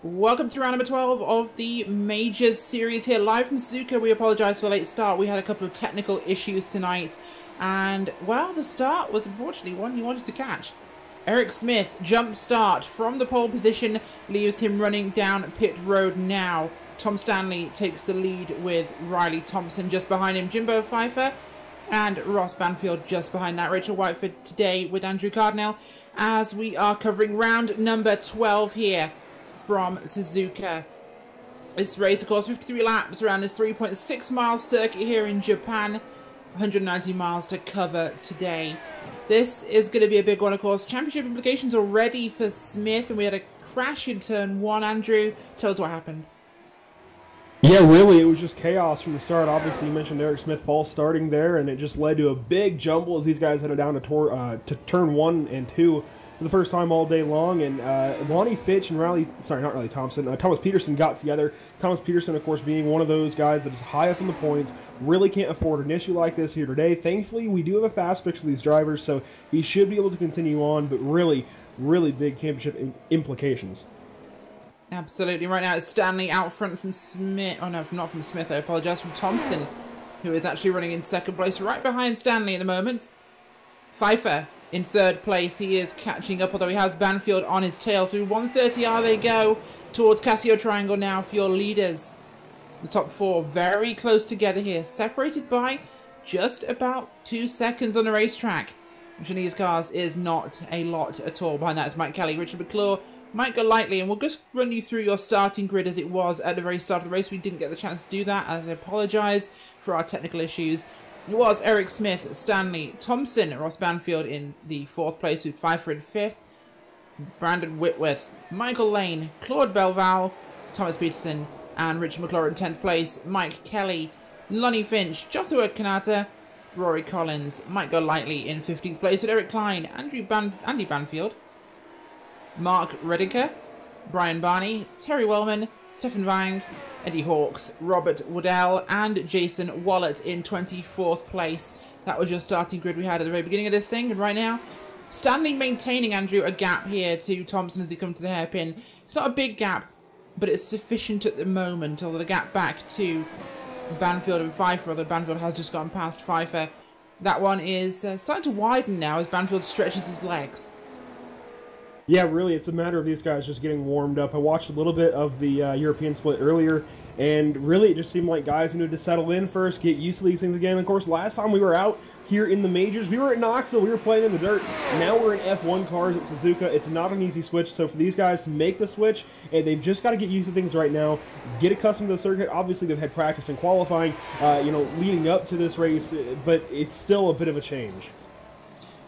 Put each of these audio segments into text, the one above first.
Welcome to round number 12 of the Majors series here, live from Suzuka. We apologise for the late start. We had a couple of technical issues tonight. And, well, the start was unfortunately one you wanted to catch. Eric Smith, jump start from the pole position, leaves him running down pit road now. Tom Stanley takes the lead with Riley Thompson just behind him. Jimbo Pfeiffer and Ross Banfield just behind that. Rachel Whiteford today with Andrew Cardinal as we are covering round number 12 here from Suzuka. This race, of course, 53 laps around this 3.6 mile circuit here in Japan. 190 miles to cover today. This is going to be a big one, of course. Championship implications already for Smith, and we had a crash in turn one. Andrew, tell us what happened. Yeah, really, it was just chaos from the start. Obviously, you mentioned Eric Smith false starting there, and it just led to a big jumble as these guys headed down to turn 1 and 2 for the first time all day long. And Lonnie Fitch and Thomas Peterson got together. Thomas Peterson, of course, being one of those guys that is high up in the points, really can't afford an issue like this here today. Thankfully, we do have a fast fix for these drivers, so he should be able to continue on, but really, really big championship implications. Absolutely. Right now it's Stanley out front from Smith. Oh no, not from Smith, I apologise, from Thompson, who is actually running in second place, right behind Stanley at the moment. Pfeiffer in third place. He is catching up, although he has Banfield on his tail. Through 130R they go towards Casio Triangle now for your leaders. The top four very close together here, separated by just about 2 seconds on the racetrack, which in these cars is not a lot at all. Behind that is Mike Kelly, Richard McClure, Mike Golightly, and we'll just run you through your starting grid as it was at the very start of the race. We didn't get the chance to do that, as I apologise for our technical issues. It was Eric Smith, Stanley, Thompson, Ross Banfield in the 4th place with Pfeiffer in 5th, Brandon Whitworth, Michael Lane, Claude Belval, Thomas Peterson, and Richard McClure in 10th place, Mike Kelly, Lonnie Finch, Joshua Kanata, Rory Collins, Mike Golightly in 15th place with Eric Klein, Andy Banfield, Mark Rediker, Brian Barney, Terry Wellman, Stefan Wang, Eddie Hawkes, Robert Woodell, and Jason Wallett in 24th place. That was your starting grid we had at the very beginning of this thing. And right now, Stanley maintaining, Andrew, a gap here to Thompson as he comes to the hairpin. It's not a big gap, but it's sufficient at the moment, although the gap back to Banfield and Pfeiffer, although Banfield has just gone past Pfeiffer. That one is starting to widen now as Banfield stretches his legs. Yeah, really, it's a matter of these guys just getting warmed up. I watched a little bit of the European split earlier, and really it just seemed like guys needed to settle in first, get used to these things again. Of course, last time we were out here in the majors, we were at Knoxville, we were playing in the dirt. Now we're in F1 cars at Suzuka. It's not an easy switch, so for these guys to make the switch, and they've just got to get used to things right now, get accustomed to the circuit. Obviously, they've had practice and qualifying, leading up to this race, but it's still a bit of a change.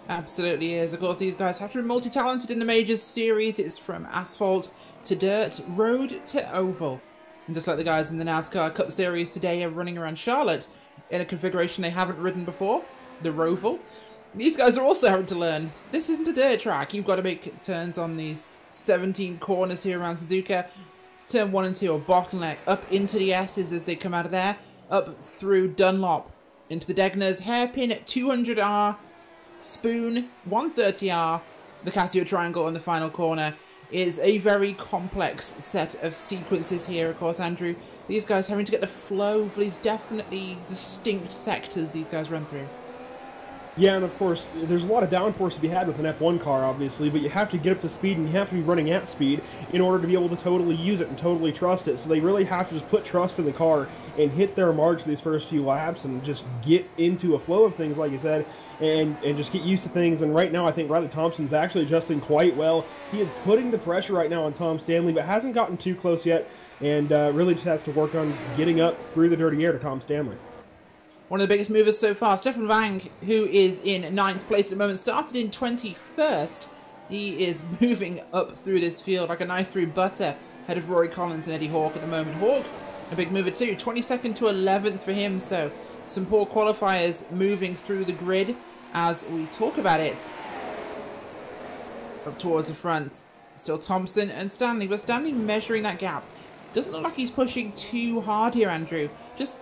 Absolutely is. Of course, these guys have to be multi-talented in the Majors series. It's from asphalt to dirt, road to oval. And just like the guys in the NASCAR Cup Series today are running around Charlotte in a configuration they haven't ridden before, the Roval. These guys are also having to learn. This isn't a dirt track. You've got to make turns on these 17 corners here around Suzuka. Turn 1 and 2 are bottleneck. Up into the S's as they come out of there. Up through Dunlop. Into the Degners. Hairpin at 200R. Spoon, 130R, the Casio Triangle on the final corner is a very complex set of sequences here, of course, Andrew. These guys having to get the flow for these definitely distinct sectors these guys run through. Yeah, and of course, there's a lot of downforce to be had with an F1 car, obviously, but you have to get up to speed and you have to be running at speed in order to be able to totally use it and totally trust it. So they really have to just put trust in the car and hit their marks these first few laps and just get into a flow of things, like you said, and just get used to things. And right now, I think Riley Thompson's actually adjusting quite well. He is putting the pressure right now on Tom Stanley, but hasn't gotten too close yet, and really just has to work on getting up through the dirty air to Tom Stanley. One of the biggest movers so far, Stefan Wang, who is in 9th place at the moment, started in 21st. He is moving up through this field like a knife through butter, ahead of Rory Collins and Eddie Hawke at the moment. Hawke, a big mover too, 22nd to 11th for him, so some poor qualifiers moving through the grid as we talk about it. Up towards the front, still Thompson and Stanley, but Stanley measuring that gap. Doesn't look like he's pushing too hard here, Andrew. Just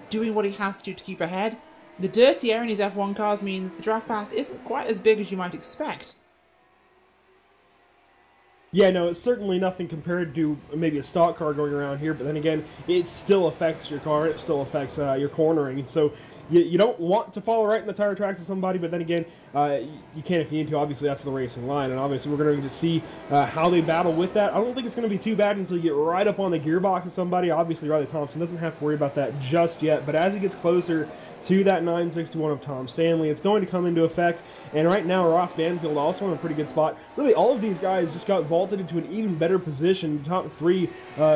doing what he has to keep ahead. The dirty air in his F1 cars means the draft pass isn't quite as big as you might expect. Yeah, no, it's certainly nothing compared to maybe a stock car going around here, but then again, it still affects your car, it still affects your cornering, and so you don't want to follow right in the tire tracks of somebody, but then again, you can if you need to. Obviously, that's the racing line, and obviously we're going to see how they battle with that. I don't think it's going to be too bad until you get right up on the gearbox of somebody. Obviously, Riley Thompson doesn't have to worry about that just yet, but as he gets closer to that 961 of Tom Stanley, it's going to come into effect. And right now, Ross Banfield also in a pretty good spot. Really, all of these guys just got vaulted into an even better position. The top three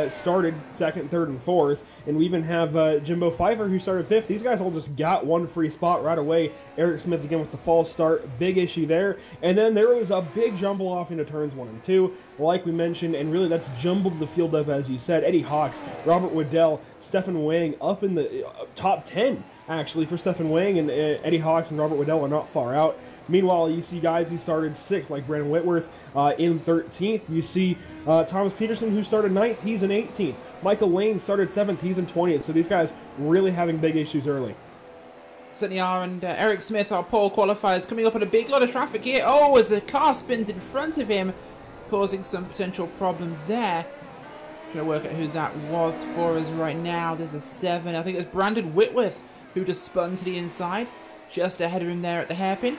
started second, third, and fourth. And we even have Jimbo Pfeiffer, who started fifth. These guys all just got one free spot right away. Eric Smith again with the false start. Big issue there. And then there was a big jumble off into turns 1 and 2, like we mentioned. And really, that's jumbled the field up, as you said. Eddie Hawks, Robert Waddell, Stefan Wang up in the top 10. Actually, for Stefan Wang, and Eddie Hawks and Robert Waddell are not far out. Meanwhile, you see guys who started 6th, like Brandon Whitworth, in 13th. You see Thomas Peterson, who started 9th. He's in 18th. Michael Lane started 7th. He's in 20th. So these guys really having big issues early. Certainly are, and Eric Smith, our pole qualifiers, coming up on a big lot of traffic here. Oh, as the car spins in front of him, causing some potential problems there. Trying to work out who that was for us right now. There's a 7. I think it's Brandon Whitworth, who just spun to the inside, just ahead of him there at the hairpin.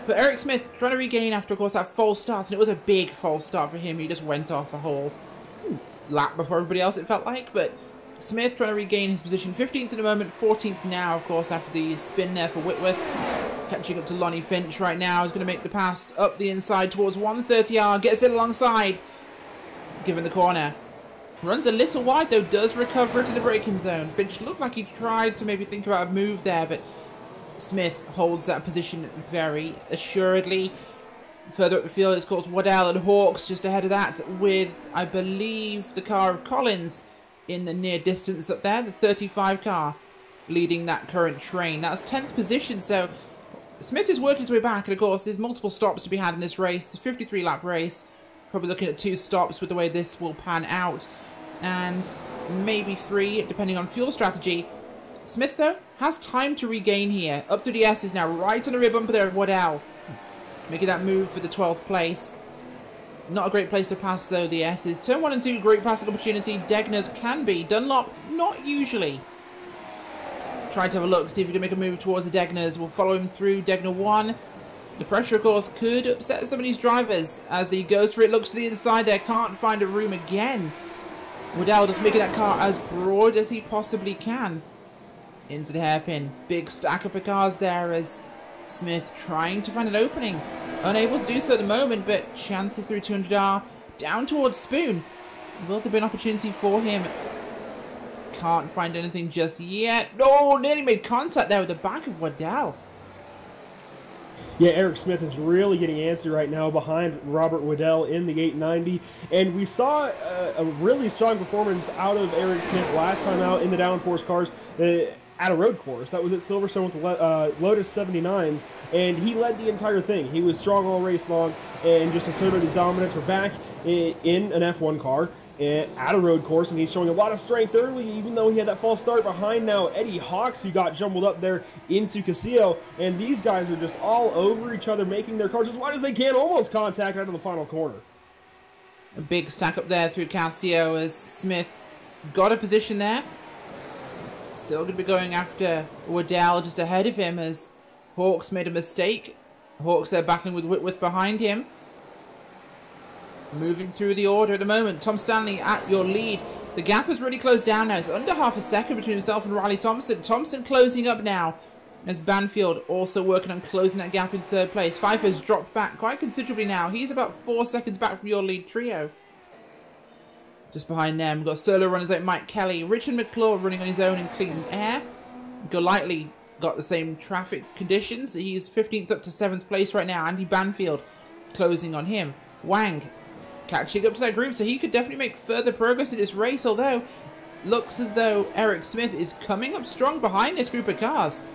But Eric Smith trying to regain after, of course, that false start, and it was a big false start for him. He just went off a whole lap before everybody else, it felt like. But Smith trying to regain his position, 15th at the moment, 14th now, of course, after the spin there for Whitworth. Catching up to Lonnie Finch right now. He's going to make the pass up the inside towards 130R, gets it alongside, given the corner. Runs a little wide, though, does recover it in the braking zone. Finch looked like he tried to maybe think about a move there, but Smith holds that position very assuredly. Further up the field, it's called Waddell and Hawks just ahead of that, with, I believe, the car of Collins in the near distance up there, the 35 car leading that current train. That's 10th position, so Smith is working his way back, and of course, there's multiple stops to be had in this race. It's a 53-lap race. Probably looking at 2 stops with the way this will pan out, and maybe 3 depending on fuel strategy. Smith, though, has time to regain here. Up to the S's now, right on the rear bumper there of Waddell, making that move for the 12th place. Not a great place to pass, though, the S's. Turn 1 and 2, great passing opportunity. Degners can be. Dunlop, not usually. Trying to have a look, see if we can make a move towards the Degners. We'll follow him through Degner 1. The pressure, of course, could upset some of these drivers as he goes for it. Looks to the inside there, can't find a room again. Waddell just making that car as broad as he possibly can. Into the hairpin. Big stack up of cars there as Smith trying to find an opening. Unable to do so at the moment, but chances through 200R. Down towards Spoon. Will there be an opportunity for him? Can't find anything just yet. Oh, nearly made contact there with the back of Waddell. Yeah, Eric Smith is really getting antsy right now behind Robert Waddell in the 890. And we saw a really strong performance out of Eric Smith last time out in the downforce cars at a road course. That was at Silverstone with the Lotus 79s. And he led the entire thing. He was strong all race long and just asserted his dominance. We're back in an F1 car at a road course, and he's showing a lot of strength early, even though he had that false start behind now Eddie Hawks, who got jumbled up there into Casillo, and these guys are just all over each other, making their cars as wide as they can, almost contact out of the final corner. A big stack up there through Casillo as Smith got a position there. Still going to be going after Waddell just ahead of him as Hawks made a mistake. Hawks there battling with Whitworth behind him. Moving through the order at the moment. Tom Stanley at your lead. The gap has really closed down now. It's under half a second between himself and Riley Thompson. Thompson closing up now as Banfield also working on closing that gap in 3rd place. Pfeiffer's dropped back quite considerably now. He's about 4 seconds back from your lead trio. Just behind them, we've got solo runners like Mike Kelly. Richard McClure running on his own in clean air. Golightly got the same traffic conditions. He's 15th up to 7th place right now. Andy Banfield closing on him. Wang catching up to that group, so he could definitely make further progress in this race, although looks as though Eric Smith is coming up strong behind this group of cars.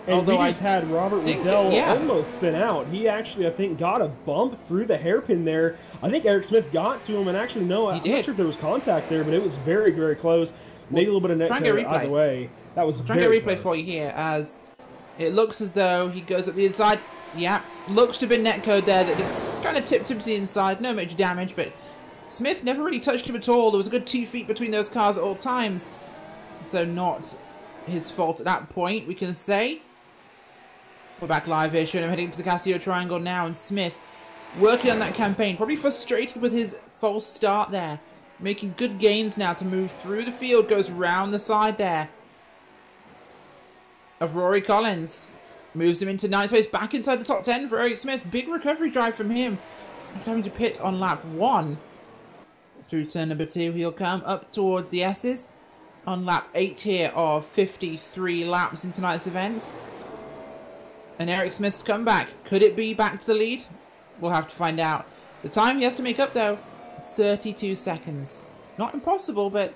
And although we just had Robert Waddell almost spin out. He actually, I think, got a bump through the hairpin there. I think Eric Smith got to him, and actually, no, I'm not sure if there was contact there, but it was very, very close. Maybe a little bit of neck either way. That was very close. Trying to replay for you here, as it looks as though he goes up the inside. Yeah, looks to have been netcode there that just kind of tipped him to the inside. No major damage, but Smith never really touched him at all. There was a good 2 feet between those cars at all times. So not his fault at that point, we can say. We're back live here, showing him heading to the Casio Triangle now, and Smith working on that campaign. Probably frustrated with his false start there. Making good gains now to move through the field. Goes round the side there of Rory Collins. Moves him into 9th place, back inside the top 10 for Eric Smith. Big recovery drive from him. After having to pit on lap 1. Through turn number 2, he'll come up towards the S's. On lap 8 here of 53 laps in tonight's event. And Eric Smith's comeback. Could it be back to the lead? We'll have to find out. The time he has to make up, though, 32 seconds. Not impossible, but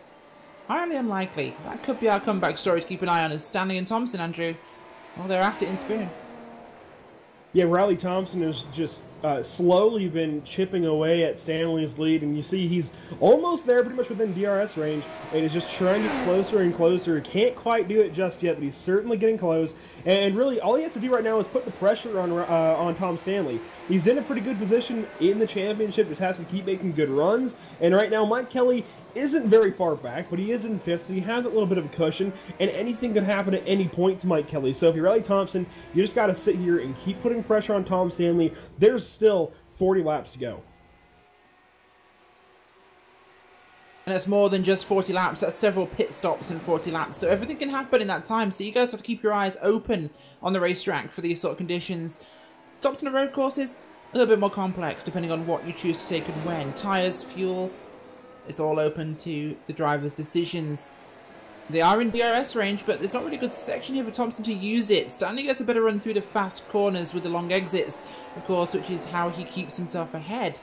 highly unlikely. That could be our comeback story to keep an eye on as Stanley and Thompson, Andrew. Well, they're at it in Spoon. Yeah, Riley Thompson has just slowly been chipping away at Stanley's lead, and you see he's almost there, pretty much within DRS range, and is just trying to get closer and closer. He can't quite do it just yet, but he's certainly getting close. And really, all he has to do right now is put the pressure on Tom Stanley. He's in a pretty good position in the championship, just has to keep making good runs. And right now, Mike Kelly isn't very far back, but he is in 5th, so you have that little bit of a cushion, and anything could happen at any point to Mike Kelly. So if you're Riley Thompson, you just got to sit here and keep putting pressure on Tom Stanley. There's still 40 laps to go. And it's more than just 40 laps. That's several pit stops in 40 laps. So everything can happen in that time. So you guys have to keep your eyes open on the racetrack for these sort of conditions. Stops on the road courses, a little bit more complex depending on what you choose to take and when. Tyres, fuel, it's all open to the driver's decisions. They are in DRS range, but there's not really a good section here for Thompson to use it. Stanley gets a better run through the fast corners with the long exits, of course, which is how he keeps himself ahead.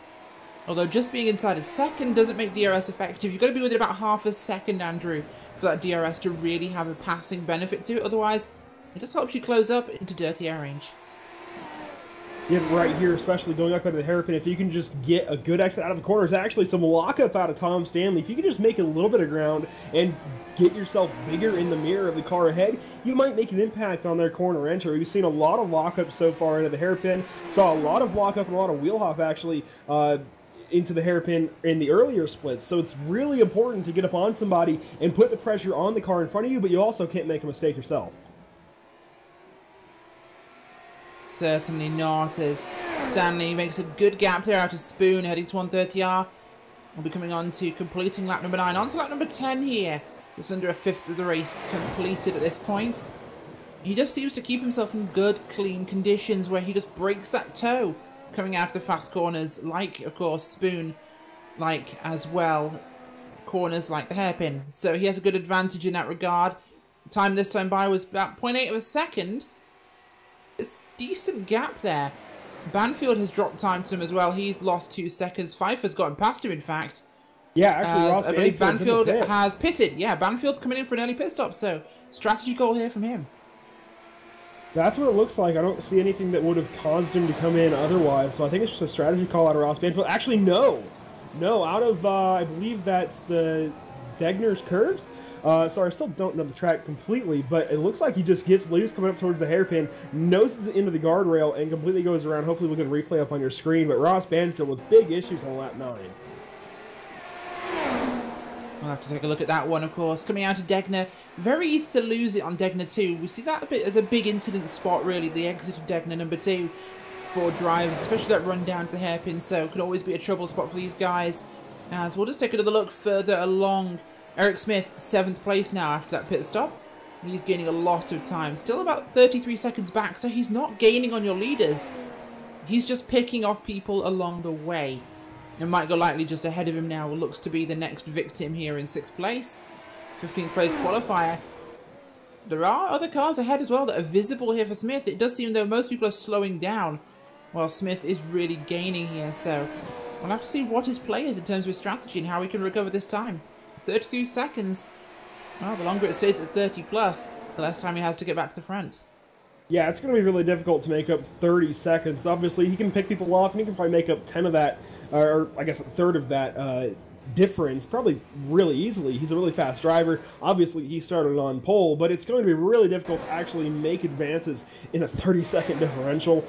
Although just being inside a second doesn't make DRS effective. You've got to be within about half a second, Andrew, for that DRS to really have a passing benefit to it. Otherwise, it just helps you close up into dirty air range. Yeah, right here, especially going up into the hairpin, if you can just get a good exit out of the corners, actually some lockup out of Tom Stanley, if you can just make a little bit of ground and get yourself bigger in the mirror of the car ahead, you might make an impact on their corner entry. We've seen a lot of lockup so far into the hairpin, saw a lot of lockup and a lot of wheel hop actually into the hairpin in the earlier splits. So it's really important to get up on somebody and put the pressure on the car in front of you, but you also can't make a mistake yourself. Certainly not, as Stanley makes a good gap there out of Spoon, heading to 130R. We'll be coming on to completing lap number 9. On to lap number 10 here. Just under a fifth of the race completed at this point. He just seems to keep himself in good, clean conditions where he just breaks that toe coming out of the fast corners, like, of course, Spoon, like, as well, corners like the hairpin. So he has a good advantage in that regard. The time this time by was about 0.8 of a second. It's decent gap there. Banfield has dropped time to him as well. He's lost 2 seconds. Pfeiffer's gotten past him, in fact. Yeah, actually, I believe Banfield has pitted. Yeah, Banfield's coming in for an early pit stop, so strategy call here from him. That's what it looks like. I don't see anything that would have caused him to come in otherwise, so I think it's just a strategy call out of Ross Banfield. Actually, no. No, out of, I believe that's the Degner's curves. So I still don't know the track completely, but it looks like he just gets loose coming up towards the hairpin, noses it into the guardrail, and completely goes around. Hopefully we'll get a replay up on your screen, but Ross Banfield with big issues on lap 9. We'll have to take a look at that one, of course. Coming out of Degner, very easy to lose it on Degner 2. We see that a bit as a big incident spot, really, the exit of Degner number 2 for drivers, especially that run down to the hairpin, so it can always be a trouble spot for these guys. As we'll just take another look further along. Eric Smith, 7th place now after that pit stop. He's gaining a lot of time. Still about 33 seconds back, so he's not gaining on your leaders. He's just picking off people along the way. And Mike Golightly just ahead of him now looks to be the next victim here in 6th place. 15th place qualifier. There are other cars ahead as well that are visible here for Smith. It does seem though most people are slowing down while Smith is really gaining here. So we'll have to see what his play is in terms of his strategy and how he can recover this time. 32 seconds. Well, the longer it stays at 30 plus, the less time he has to get back to the front. Yeah, it's going to be really difficult to make up 30 seconds. Obviously, he can pick people off, and he can probably make up 10 of that, or I guess a third of that difference, probably really easily. He's a really fast driver. Obviously, he started on pole, but it's going to be really difficult to actually make advances in a 30-second differential.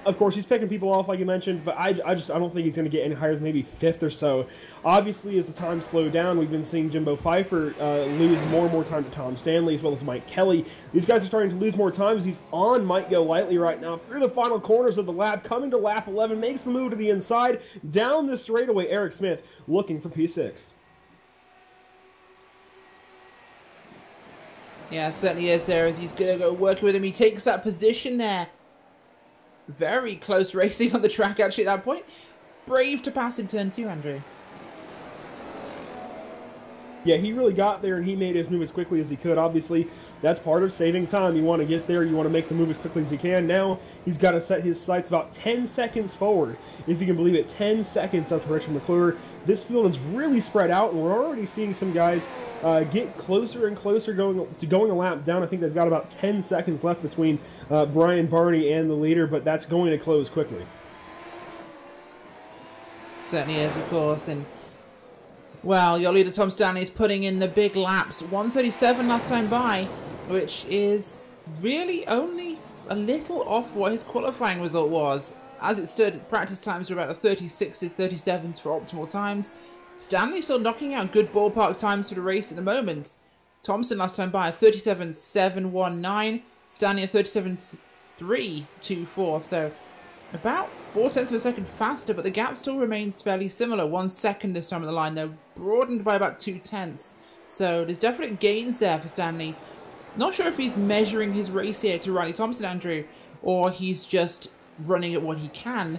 Of course, he's picking people off like you mentioned, but I don't think he's going to get any higher than maybe 5th or so. Obviously, as the time slowed down, we've been seeing Jimbo Pfeiffer lose more and more time to Tom Stanley, as well as Mike Kelly. These guys are starting to lose more time as he's on Might Go Lightly right now through the final corners of the lap, coming to lap 11, makes the move to the inside, down the straightaway. Eric Smith looking for P6. Yeah, certainly is there as he's going to go working with him. He takes that position there. Very close racing on the track, actually, at that point. Brave to pass in turn 2, Andrew. Yeah, he really got there, and he made his move as quickly as he could. Obviously, that's part of saving time. You want to get there, you want to make the move as quickly as you can. Now, he's got to set his sights about 10 seconds forward. If you can believe it, 10 seconds up to Richard McClure. This field is really spread out, and we're already seeing some guys get closer and closer going a lap down. I think they've got about 10 seconds left between Brian Barney and the leader, but that's going to close quickly. Certainly is, of course. And, well, your leader Tom Stanley is putting in the big laps. 1:37 last time by, which is really only a little off what his qualifying result was. As it stood, practice times were about the 36s, 37s for optimal times. Stanley still knocking out good ballpark times for the race at the moment. Thompson last time by a 37.719, Stanley a 37.324, so about 0.4 of a second faster, but the gap still remains fairly similar. 1 second this time on the line, though, broadened by about 0.2. So there's definite gains there for Stanley. Not sure if he's measuring his race here to Riley Thompson, Andrew, or he's just running at what he can,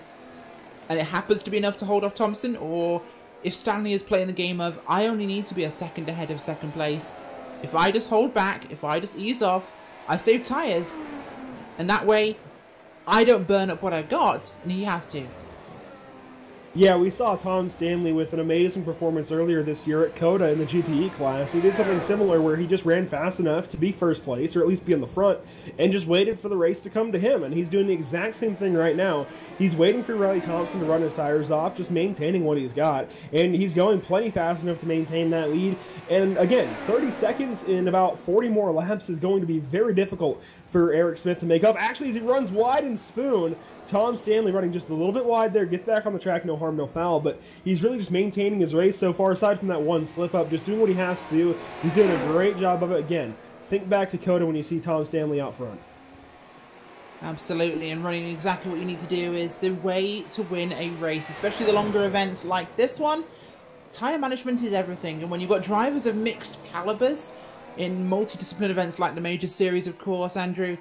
and it happens to be enough to hold off Thompson, or if Stanley is playing the game of, I only need to be a second ahead of second place. If I just hold back, if I just ease off, I save tyres, and that way, I don't burn up what I've got, and he has to. Yeah, we saw Tom Stanley with an amazing performance earlier this year at COTA in the GTE class. He did something similar where he just ran fast enough to be first place, or at least be in the front, and just waited for the race to come to him. And he's doing the exact same thing right now. He's waiting for Riley Thompson to run his tires off, just maintaining what he's got. And he's going plenty fast enough to maintain that lead. And again, 30 seconds in about 40 more laps is going to be very difficult for Eric Smith to make up. Actually, as he runs wide in Spoon, Tom Stanley running just a little bit wide there, gets back on the track, no harm, no foul, but he's really just maintaining his race so far, aside from that one slip-up, just doing what he has to do. He's doing a great job of it. Again, think back to COTA when you see Tom Stanley out front. Absolutely, and running exactly what you need to do is the way to win a race, especially the longer events like this one. Tyre management is everything, and when you've got drivers of mixed calibers in multi-discipline events like the Major Series, of course, Andrew,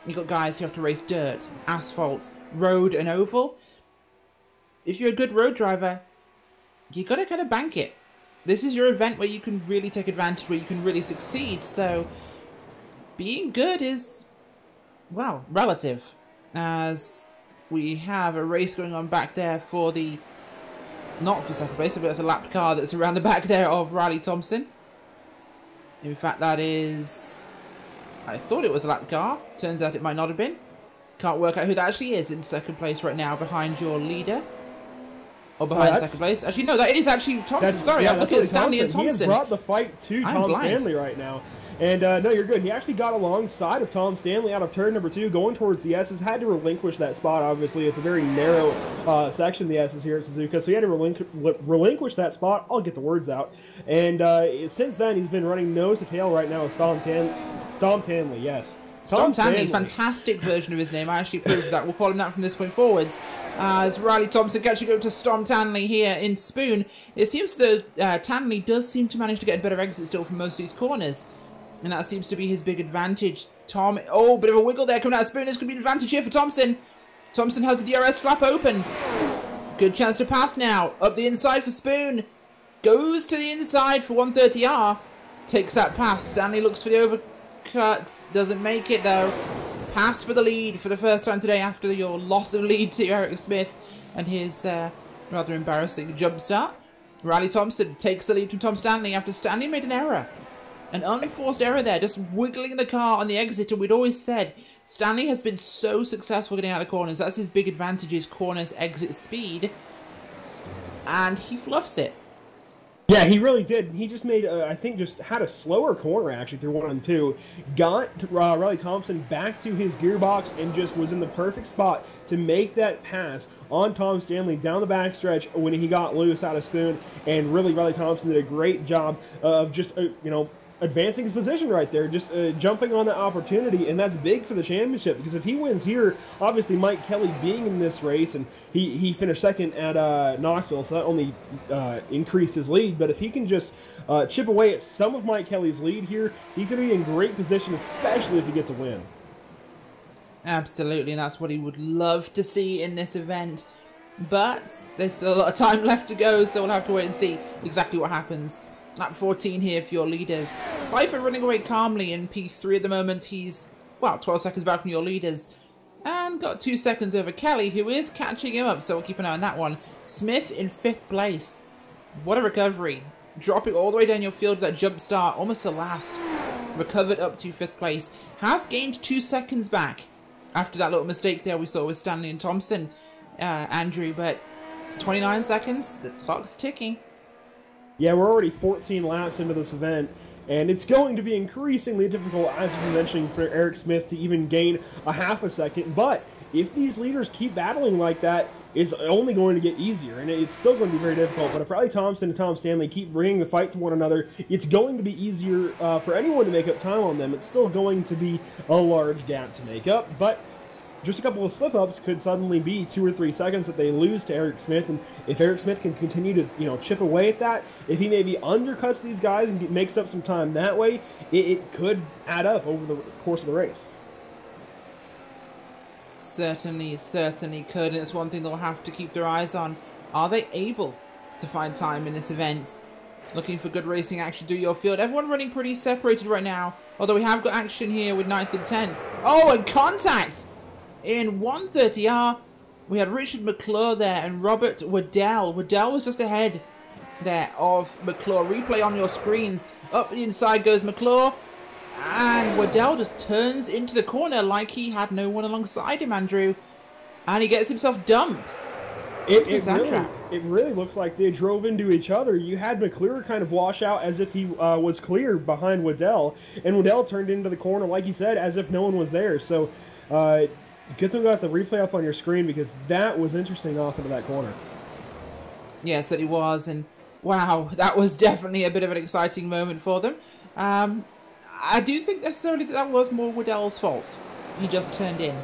you've got guys who have to race dirt, asphalt, road and oval. If you're a good road driver, you got to kind of bank it. This is your event where you can really take advantage, where you can really succeed. So being good is, well, relative. As we have a race going on back there for the, not for second place, but it's a lapped car that's around the back there of Riley Thompson. In fact, that is, I thought it was a lap car. Turns out it might not have been. Can't work out who that actually is in second place right now behind your leader. Or behind second place. Actually, no, that is actually Thompson. Sorry, I'm looking at Stanley and Thompson. He has brought the fight to Tom Stanley right now. And no, you're good. He actually got alongside of Tom Stanley out of turn number 2, going towards the S's. Had to relinquish that spot, obviously. It's a very narrow section, the S's here at Suzuka. So he had to relinquish that spot. I'll get the words out. And since then, he's been running nose to tail right now with Stom Tanley, yes. Stom Tanley, fantastic version of his name. I actually approved that. We'll call him that from this point forwards. As Riley Thompson catching up to Stom Tanley here in Spoon. It seems that Tanley does seem to manage to get a better exit still from most of these corners. And that seems to be his big advantage. Tom, oh, bit of a wiggle there coming out of Spoon. This could be an advantage here for Thompson. Thompson has the DRS flap open. Good chance to pass now. Up the inside for Spoon. Goes to the inside for 130R. Takes that pass. Stanley looks for the overcut. Doesn't make it though. Pass for the lead for the first time today after your loss of lead to Eric Smith and his rather embarrassing jump start. Riley Thompson takes the lead from Tom Stanley after Stanley made an error. An unforced error there, just wiggling the car on the exit, and we'd always said Stanley has been so successful getting out of corners. That's his big advantage, is corners exit speed. And he fluffs it. Yeah, he really did. He just made, I think, just had a slower corner actually through 1 and 2. Got Riley Thompson back to his gearbox and just was in the perfect spot to make that pass on Tom Stanley down the backstretch when he got loose out of Spoon. And really, Riley Thompson did a great job of just, advancing his position right there, just jumping on the opportunity, and that's big for the championship because if he wins here, obviously Mike Kelly being in this race, and he finished second at Knoxville, so that only increased his lead, but if he can just chip away at some of Mike Kelly's lead here, he's going to be in great position, especially if he gets a win. Absolutely, and that's what he would love to see in this event, but there's still a lot of time left to go, so we'll have to wait and see exactly what happens. Lap 14 here for your leaders. Pfeiffer running away calmly in P3 at the moment. He's, well, 12 seconds back from your leaders. And got 2 seconds over Kelly, who is catching him up, so we'll keep an eye on that one. Smith in 5th place. What a recovery. Dropping all the way down your field with that jump start, almost to last. Recovered up to 5th place. Has gained 2 seconds back after that little mistake there we saw with Stanley and Thompson, Andrew, but 29 seconds, the clock's ticking. Yeah, we're already 14 laps into this event, and it's going to be increasingly difficult, as you've been mentioning, for Eric Smith to even gain a half a second. But if these leaders keep battling like that, it's only going to get easier, and it's still going to be very difficult. But if Riley Thompson and Tom Stanley keep bringing the fight to one another, it's going to be easier for anyone to make up time on them. It's still going to be a large gap to make up, but just a couple of slip-ups could suddenly be 2 or 3 seconds that they lose to Eric Smith, and if Eric Smith can continue to, chip away at that, if he maybe undercuts these guys and makes up some time that way, it could add up over the course of the race. Certainly could, and it's one thing they'll have to keep their eyes on. Are they able to find time in this event? Looking for good racing action through your field. Everyone running pretty separated right now, although we have got action here with 9th and 10th. Oh, and contact! In 130R, we had Richard McClure there and Robert Waddell. Waddell was just ahead there of McClure. Replay on your screens. Up the inside goes McClure. And Waddell just turns into the corner like he had no one alongside him, Andrew. And he gets himself dumped. It really looks like they drove into each other. You had McClure kind of wash out as if he was clear behind Waddell. And Waddell turned into the corner, like you said, as if no one was there. So, good thing we got the replay up on your screen because that was interesting off into that corner. Yes, it was, and wow, that was definitely a bit of an exciting moment for them. I do think necessarily that was more Waddell's fault. He just turned in.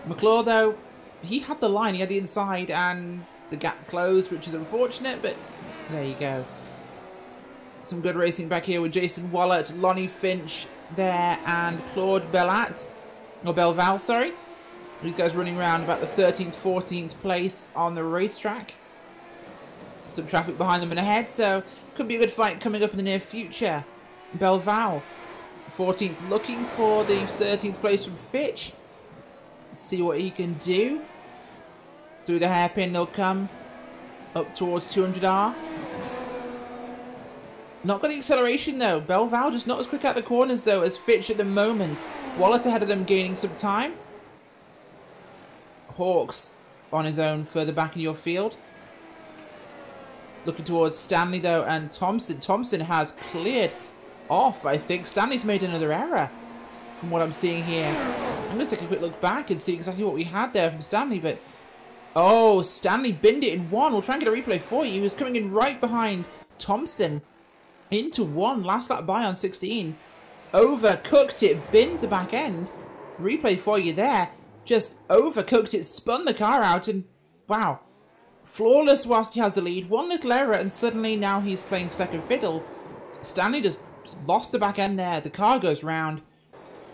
McClure, though, he had the line, he had the inside, and the gap closed, which is unfortunate, but there you go. Some good racing back here with Jason Wallett, Lonnie Finch there, and Claude Bellat, or Belval, sorry. These guys running around about the 13th, 14th place on the racetrack. Some traffic behind them and ahead, so could be a good fight coming up in the near future. Belval, 14th, looking for the 13th place from Fitch. See what he can do. Through the hairpin they'll come up towards 200R. Not got the acceleration though. Belval just not as quick out the corners though as Fitch at the moment. Wallet ahead of them gaining some time. Hawks on his own further back in your field. Looking towards Stanley though and Thompson. Thompson has cleared off, I think. Stanley's made another error from what I'm seeing here. I'm going to take a quick look back and see exactly what we had there from Stanley, but oh, Stanley binned it in 1. We'll try and get a replay for you. He was coming in right behind Thompson into 1. Last lap by on 16. Overcooked it, binned the back end. Replay for you there. Just overcooked it, spun the car out, and wow. Flawless whilst he has the lead. One little error, and suddenly now he's playing second fiddle. Stanley just lost the back end there. The car goes round.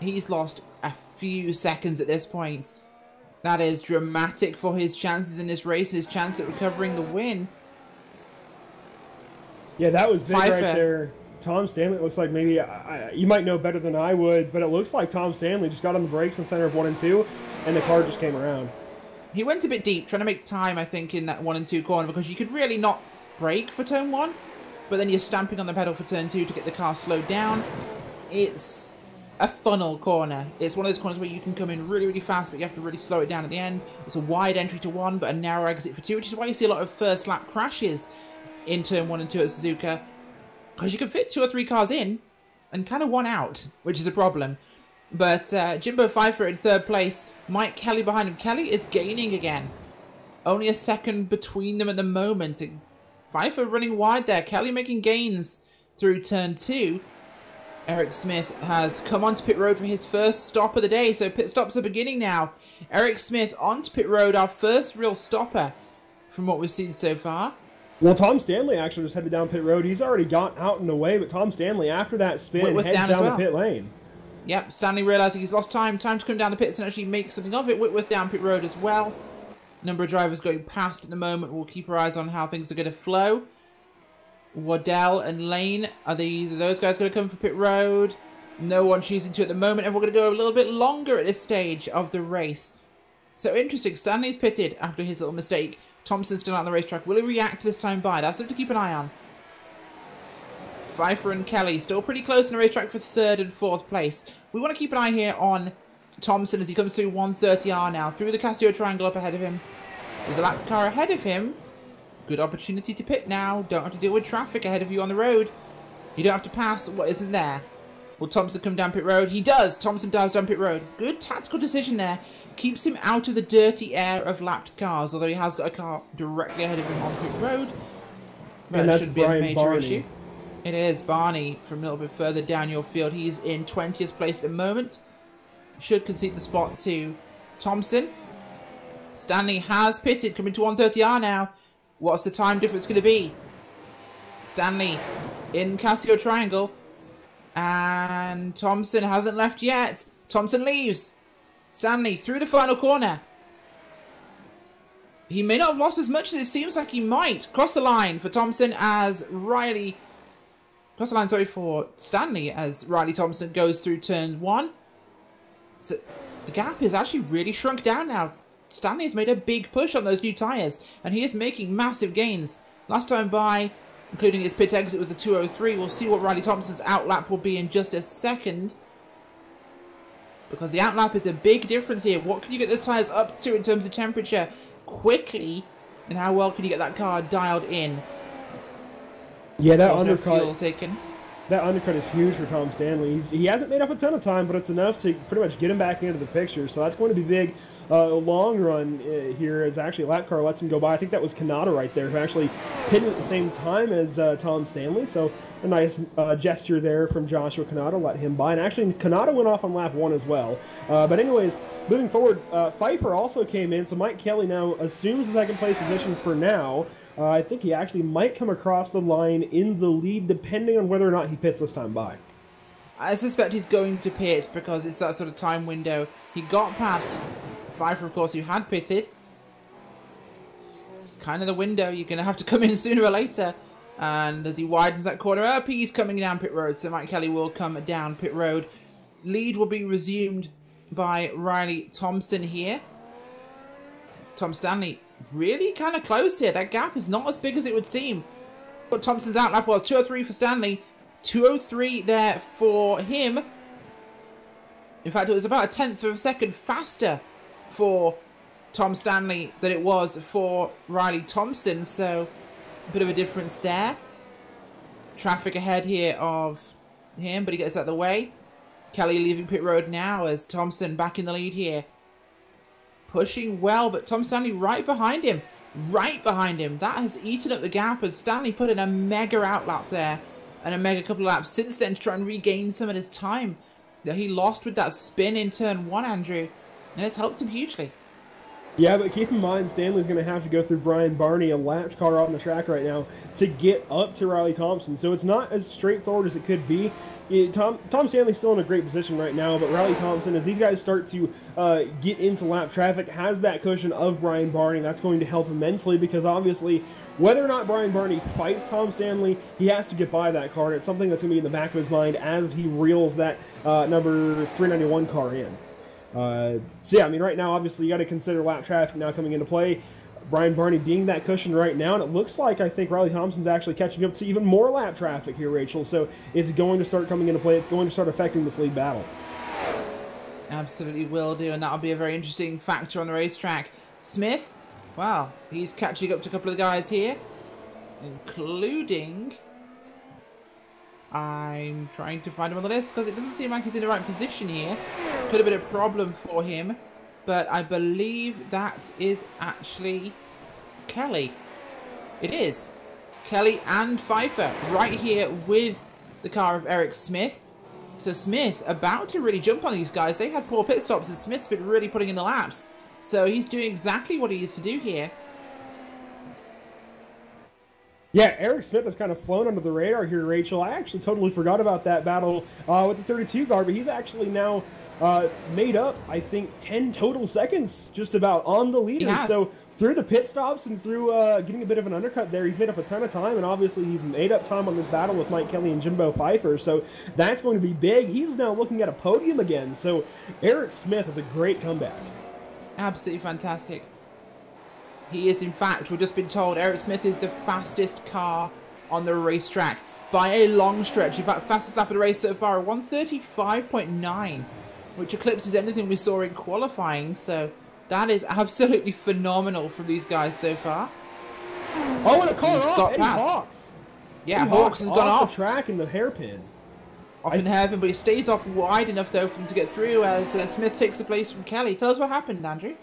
He's lost a few seconds at this point. That is dramatic for his chances in this race, his chance at recovering the win. Yeah, that was big right there. Tom Stanley looks like maybe, you might know better than I would, but it looks like Tom Stanley just got on the brakes in the center of 1 and 2, and the car just came around. He went a bit deep, trying to make time, I think, in that 1 and 2 corner, because you could really not brake for turn 1, but then you're stamping on the pedal for turn 2 to get the car slowed down. It's a funnel corner. It's one of those corners where you can come in really, really fast, but you have to really slow it down at the end. It's a wide entry to 1, but a narrow exit for 2, which is why you see a lot of first lap crashes in turn 1 and 2 at Suzuka. Because you can fit 2 or 3 cars in and kind of 1 out, which is a problem. But Jimbo Pfeiffer in 3rd place. Mike Kelly behind him. Kelly is gaining again. Only a second between them at the moment. Pfeiffer running wide there. Kelly making gains through turn 2. Eric Smith has come onto pit road for his first stop of the day. So pit stops are beginning now. Eric Smith onto pit road, our first real stopper from what we've seen so far. Well, Tom Stanley actually just headed down pit road. He's already got out and away, but Tom Stanley, after that spin, heads down the pit lane. Yep, Stanley realising he's lost time. Time to come down the pits and actually make something of it. Whitworth down pit road as well. Number of drivers going past at the moment. We'll keep our eyes on how things are going to flow. Waddell and Lane, are those guys going to come for pit road? No one choosing to at the moment, and we're going to go a little bit longer at this stage of the race. So interesting, Stanley's pitted after his little mistake. Thompson's still out on the racetrack. Will he react this time by? That's something to keep an eye on. Pfeiffer and Kelly still pretty close in the racetrack for 3rd and 4th place. We want to keep an eye here on Thompson as he comes through 130R now. Through the Casio triangle up ahead of him. There's a lap car ahead of him. Good opportunity to pit now. Don't have to deal with traffic ahead of you on the road. You don't have to pass what isn't there. Will Thompson come down pit road? He does. Thompson dives down pit road. Good tactical decision there. Keeps him out of the dirty air of lapped cars, although he has got a car directly ahead of him on pit road. But and that that's should be a major Barney. issue. It is Barney from a little bit further down your field. He's in 20th place at the moment. Should concede the spot to Thompson. Stanley has pitted, coming to 130R now. What's the time difference going to be? Stanley in Casio triangle. And Thompson hasn't left yet. Thompson leaves. Stanley through the final corner. He may not have lost as much as it seems like he might. Cross the line for Thompson as Riley... Cross the line, sorry, for Stanley as Riley Thompson goes through turn 1. So the gap is actually really shrunk down now. Stanley has made a big push on those new tyres, and he is making massive gains. Last time by, including his pit exit, was a 2:03. We'll see what Riley Thompson's outlap will be in just a second. Because the outlap is a big difference here. What can you get those tyres up to in terms of temperature quickly, and how well can you get that car dialed in? Yeah, that There's undercut. No fuel taken. That undercut is huge for Tom Stanley. He hasn't made up a ton of time, but it's enough to pretty much get him back into the picture. So that's going to be big. Long run here as actually a lap car lets him go by. I think that was Kanata right there who actually pitted at the same time as Tom Stanley. So a nice gesture there from Joshua Kanata, let him by. And actually Kanata went off on lap 1 as well. But anyways, moving forward, Pfeiffer also came in. So Mike Kelly now assumes the 2nd place position for now. I think he actually might come across the line in the lead depending on whether or not he pits this time by. I suspect he's going to pit because it's that sort of time window. He got past Pfeiffer, of course, who had pitted. It's kind of the window. You're going to have to come in sooner or later. And as he widens that corner up, he's coming down pit road. So Mike Kelly will come down pit road. Lead will be resumed by Riley Thompson here. Tom Stanley really kind of close here. That gap is not as big as it would seem. What Thompson's outlap was 2:03 for Stanley. 2:03 there for him. In fact, it was about a 1/10 of a second faster for Tom Stanley than it was for Riley Thompson. So a bit of a difference there. Traffic ahead here of him, but he gets out of the way. Kelly leaving pit road now as Thompson back in the lead here. Pushing well, but Tom Stanley right behind him. Right behind him. That has eaten up the gap, and Stanley put in a mega outlap there. And a mega couple of laps since then to try and regain some of his time that he lost with that spin in turn 1, Andrew. And it's helped him hugely. Yeah, but keep in mind, Stanley's going to have to go through Brian Barney, a lapped car on the track right now, to get up to Riley Thompson. So it's not as straightforward as it could be. Tom Stanley's still in a great position right now, but Riley Thompson, as these guys start to get into lap traffic, has that cushion of Brian Barney. That's going to help immensely because obviously, whether or not Brian Barney fights Tom Stanley, he has to get by that car. And it's something that's going to be in the back of his mind as he reels that number 391 car in. So yeah, I mean, right now, obviously, you got to consider lap traffic now coming into play. Brian Barney being that cushion right now, and it looks like I think Riley Thompson's actually catching up to even more lap traffic here, Rachel. So it's going to start coming into play. It's going to start affecting this lead battle. Absolutely will do, and that'll be a very interesting factor on the racetrack. Smith, wow, he's catching up to a couple of the guys here. including... I'm trying to find him on the list because it doesn't seem like he's in the right position here. Could have been a problem for him, but I believe that is actually Kelly. It is. Kelly and Pfeiffer right here with the car of Eric Smith. So Smith about to really jump on these guys. They had poor pit stops and Smith's been really putting in the laps. So he's doing exactly what he needs to do here. Yeah, Eric Smith has kind of flown under the radar here, Rachel. I actually totally forgot about that battle with the 32 car, but he's actually now made up, I think, 10 total seconds just about on the leader. So through the pit stops and through getting a bit of an undercut there, he's made up a ton of time, and obviously he's made up time on this battle with Mike Kelly and Jimbo Pfeiffer, so that's going to be big. He's now looking at a podium again, so Eric Smith with a great comeback. Absolutely fantastic. He is, in fact, we've just been told, Eric Smith is the fastest car on the racetrack by a long stretch. In fact, fastest lap of the race so far, 135.9, which eclipses anything we saw in qualifying, so that is absolutely phenomenal from these guys so far. Oh, and a car off, Eddie Hawks. Yeah, Hawks has gone off the track in the hairpin. Off in the hairpin, but he stays off wide enough, though, for him to get through as Smith takes the place from Kelly. Tell us what happened, Andrew.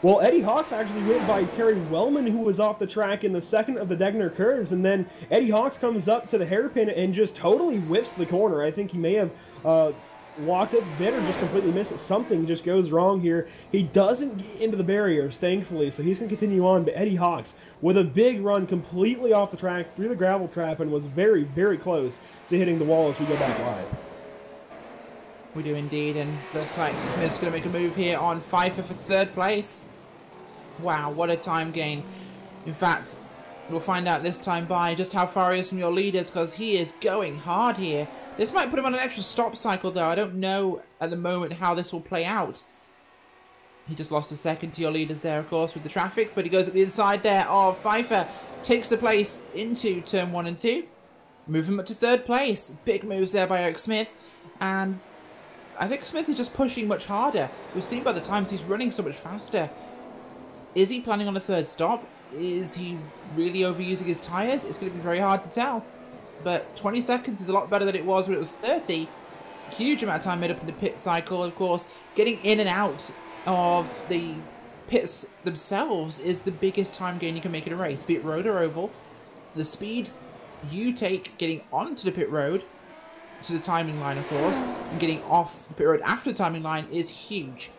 Well, Eddie Hawks actually went by Terry Wellman, who was off the track in the second of the Degner curves, and then Eddie Hawks comes up to the hairpin and just totally whiffs the corner. I think he may have walked up a bit or just completely missed it. Something just goes wrong here. He doesn't get into the barriers, thankfully, so he's going to continue on. But Eddie Hawks, with a big run completely off the track through the gravel trap, and was very, very close to hitting the wall as we go back live. We do indeed, and looks like Smith's going to make a move here on Pfeiffer for third place. Wow, what a time gain. In fact, we'll find out this time by just how far he is from your leaders, because he is going hard here. This might put him on an extra stop cycle, though. I don't know at the moment how this will play out. He just lost a second to your leaders there, of course, with the traffic, but he goes up the inside there of Pfeiffer, takes the place into turn 1 and 2. Move him up to third place. Big moves there by Eric Smith, and I think Smith is just pushing much harder. We've seen by the times he's running so much faster. Is he planning on a third stop? Is he really overusing his tyres? It's going to be very hard to tell. But 20 seconds is a lot better than it was when it was 30. Huge amount of time made up in the pit cycle, of course. Getting in and out of the pits themselves is the biggest time gain you can make in a race, be it road or oval. The speed you take getting onto the pit road, to the timing line, of course, and getting off the pit road after the timing line is huge.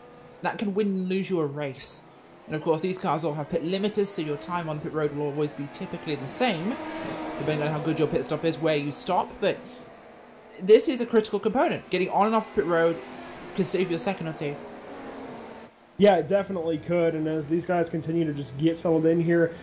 That can win and lose you a race. And of course, these cars all have pit limiters, so your time on the pit road will always be typically the same, depending on how good your pit stop is, where you stop. But this is a critical component. Getting on and off the pit road could save you a second or two. Yeah, it definitely could, and as these guys continue to just get settled in here,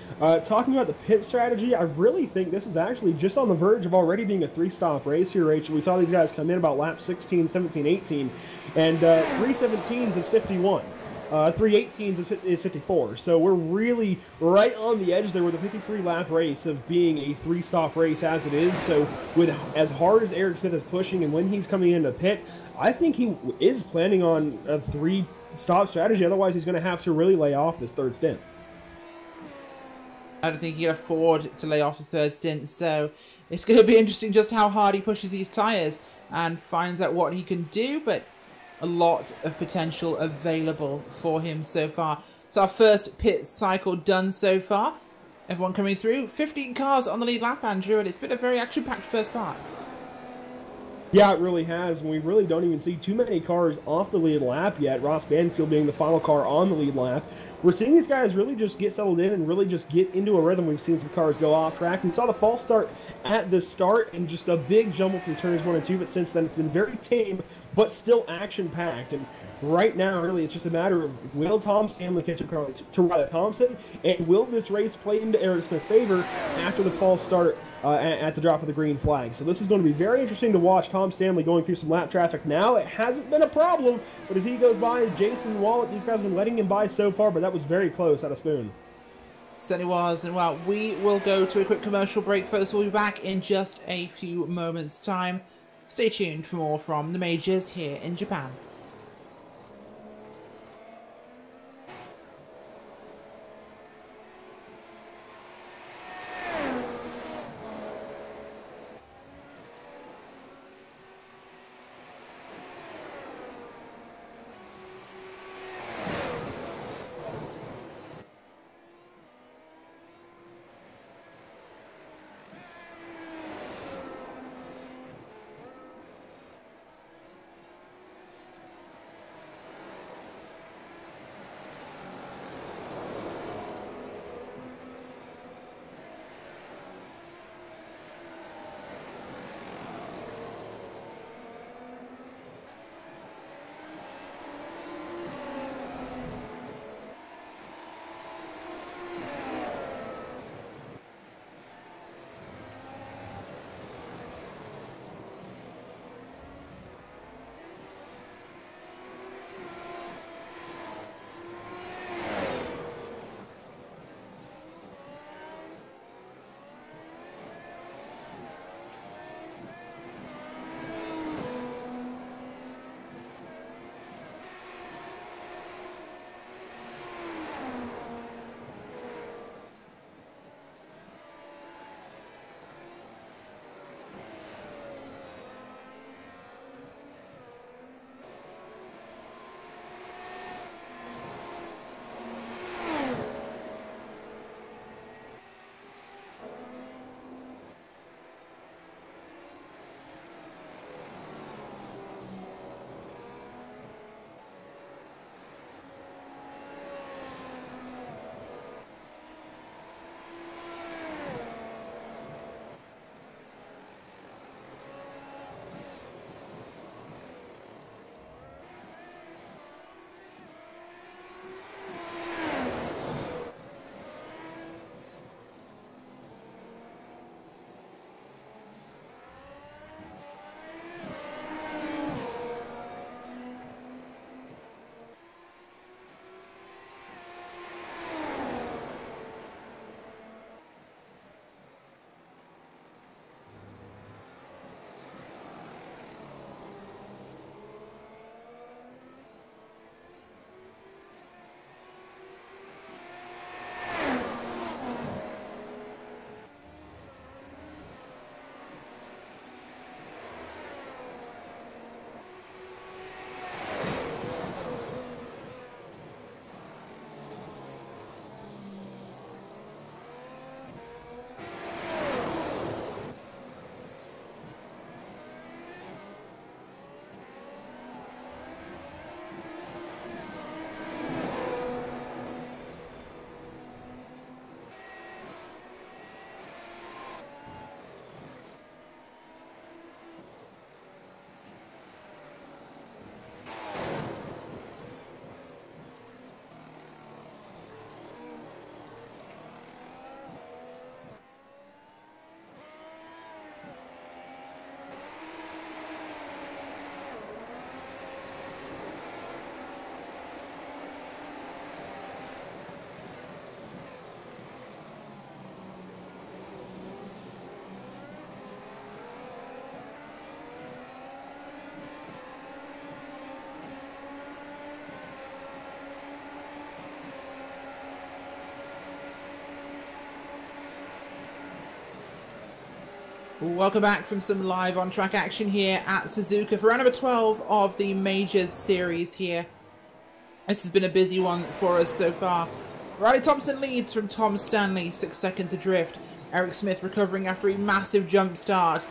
talking about the pit strategy, I really think this is actually just on the verge of already being a three-stop race here, Rachel. We saw these guys come in about laps 16, 17, 18, and 3:17s is 51. 3:18s is 54, so we're really right on the edge there with a 53-lap race of being a three-stop race as it is. So with as hard as Eric Smith is pushing and when he's coming into pit, I think he is planning on a three-stop strategy. Otherwise, he's going to have to really lay off this third stint. I don't think he can afford to lay off the third stint, so it's going to be interesting just how hard he pushes these tyres and finds out what he can do, but a lot of potential available for him so far. It's our first pit cycle done so far. Everyone coming through. 15 cars on the lead lap, Andrew, and it's been a very action-packed first part. Yeah, it really has, and we really don't even see too many cars off the lead lap yet, Ross Banfield being the final car on the lead lap. We're seeing these guys really just get settled in and really just get into a rhythm. We've seen some cars go off track. We saw the false start at the start and just a big jumble from turns 1 and 2, but since then it's been very tame, but still action-packed. And right now, really, it's just a matter of will Tom Stanley catch a car to Riley Thompson, and will this race play into Eric Smith's favor after the false start at the drop of the green flag. So this is going to be very interesting to watch Tom Stanley going through some lap traffic now. It hasn't been a problem, but as he goes by, Jason Wallet, these guys have been letting him by so far, but that was very close out of Spoon. Certainly was, and well, we will go to a quick commercial break first. We'll be back in just a few moments' time. Stay tuned for more from the majors here in Japan. Welcome back from some live on-track action here at Suzuka for round number 12 of the Majors series here. This has been a busy one for us so far. Riley Thompson leads from Tom Stanley, 6 seconds adrift. Eric Smith recovering after a massive jump start.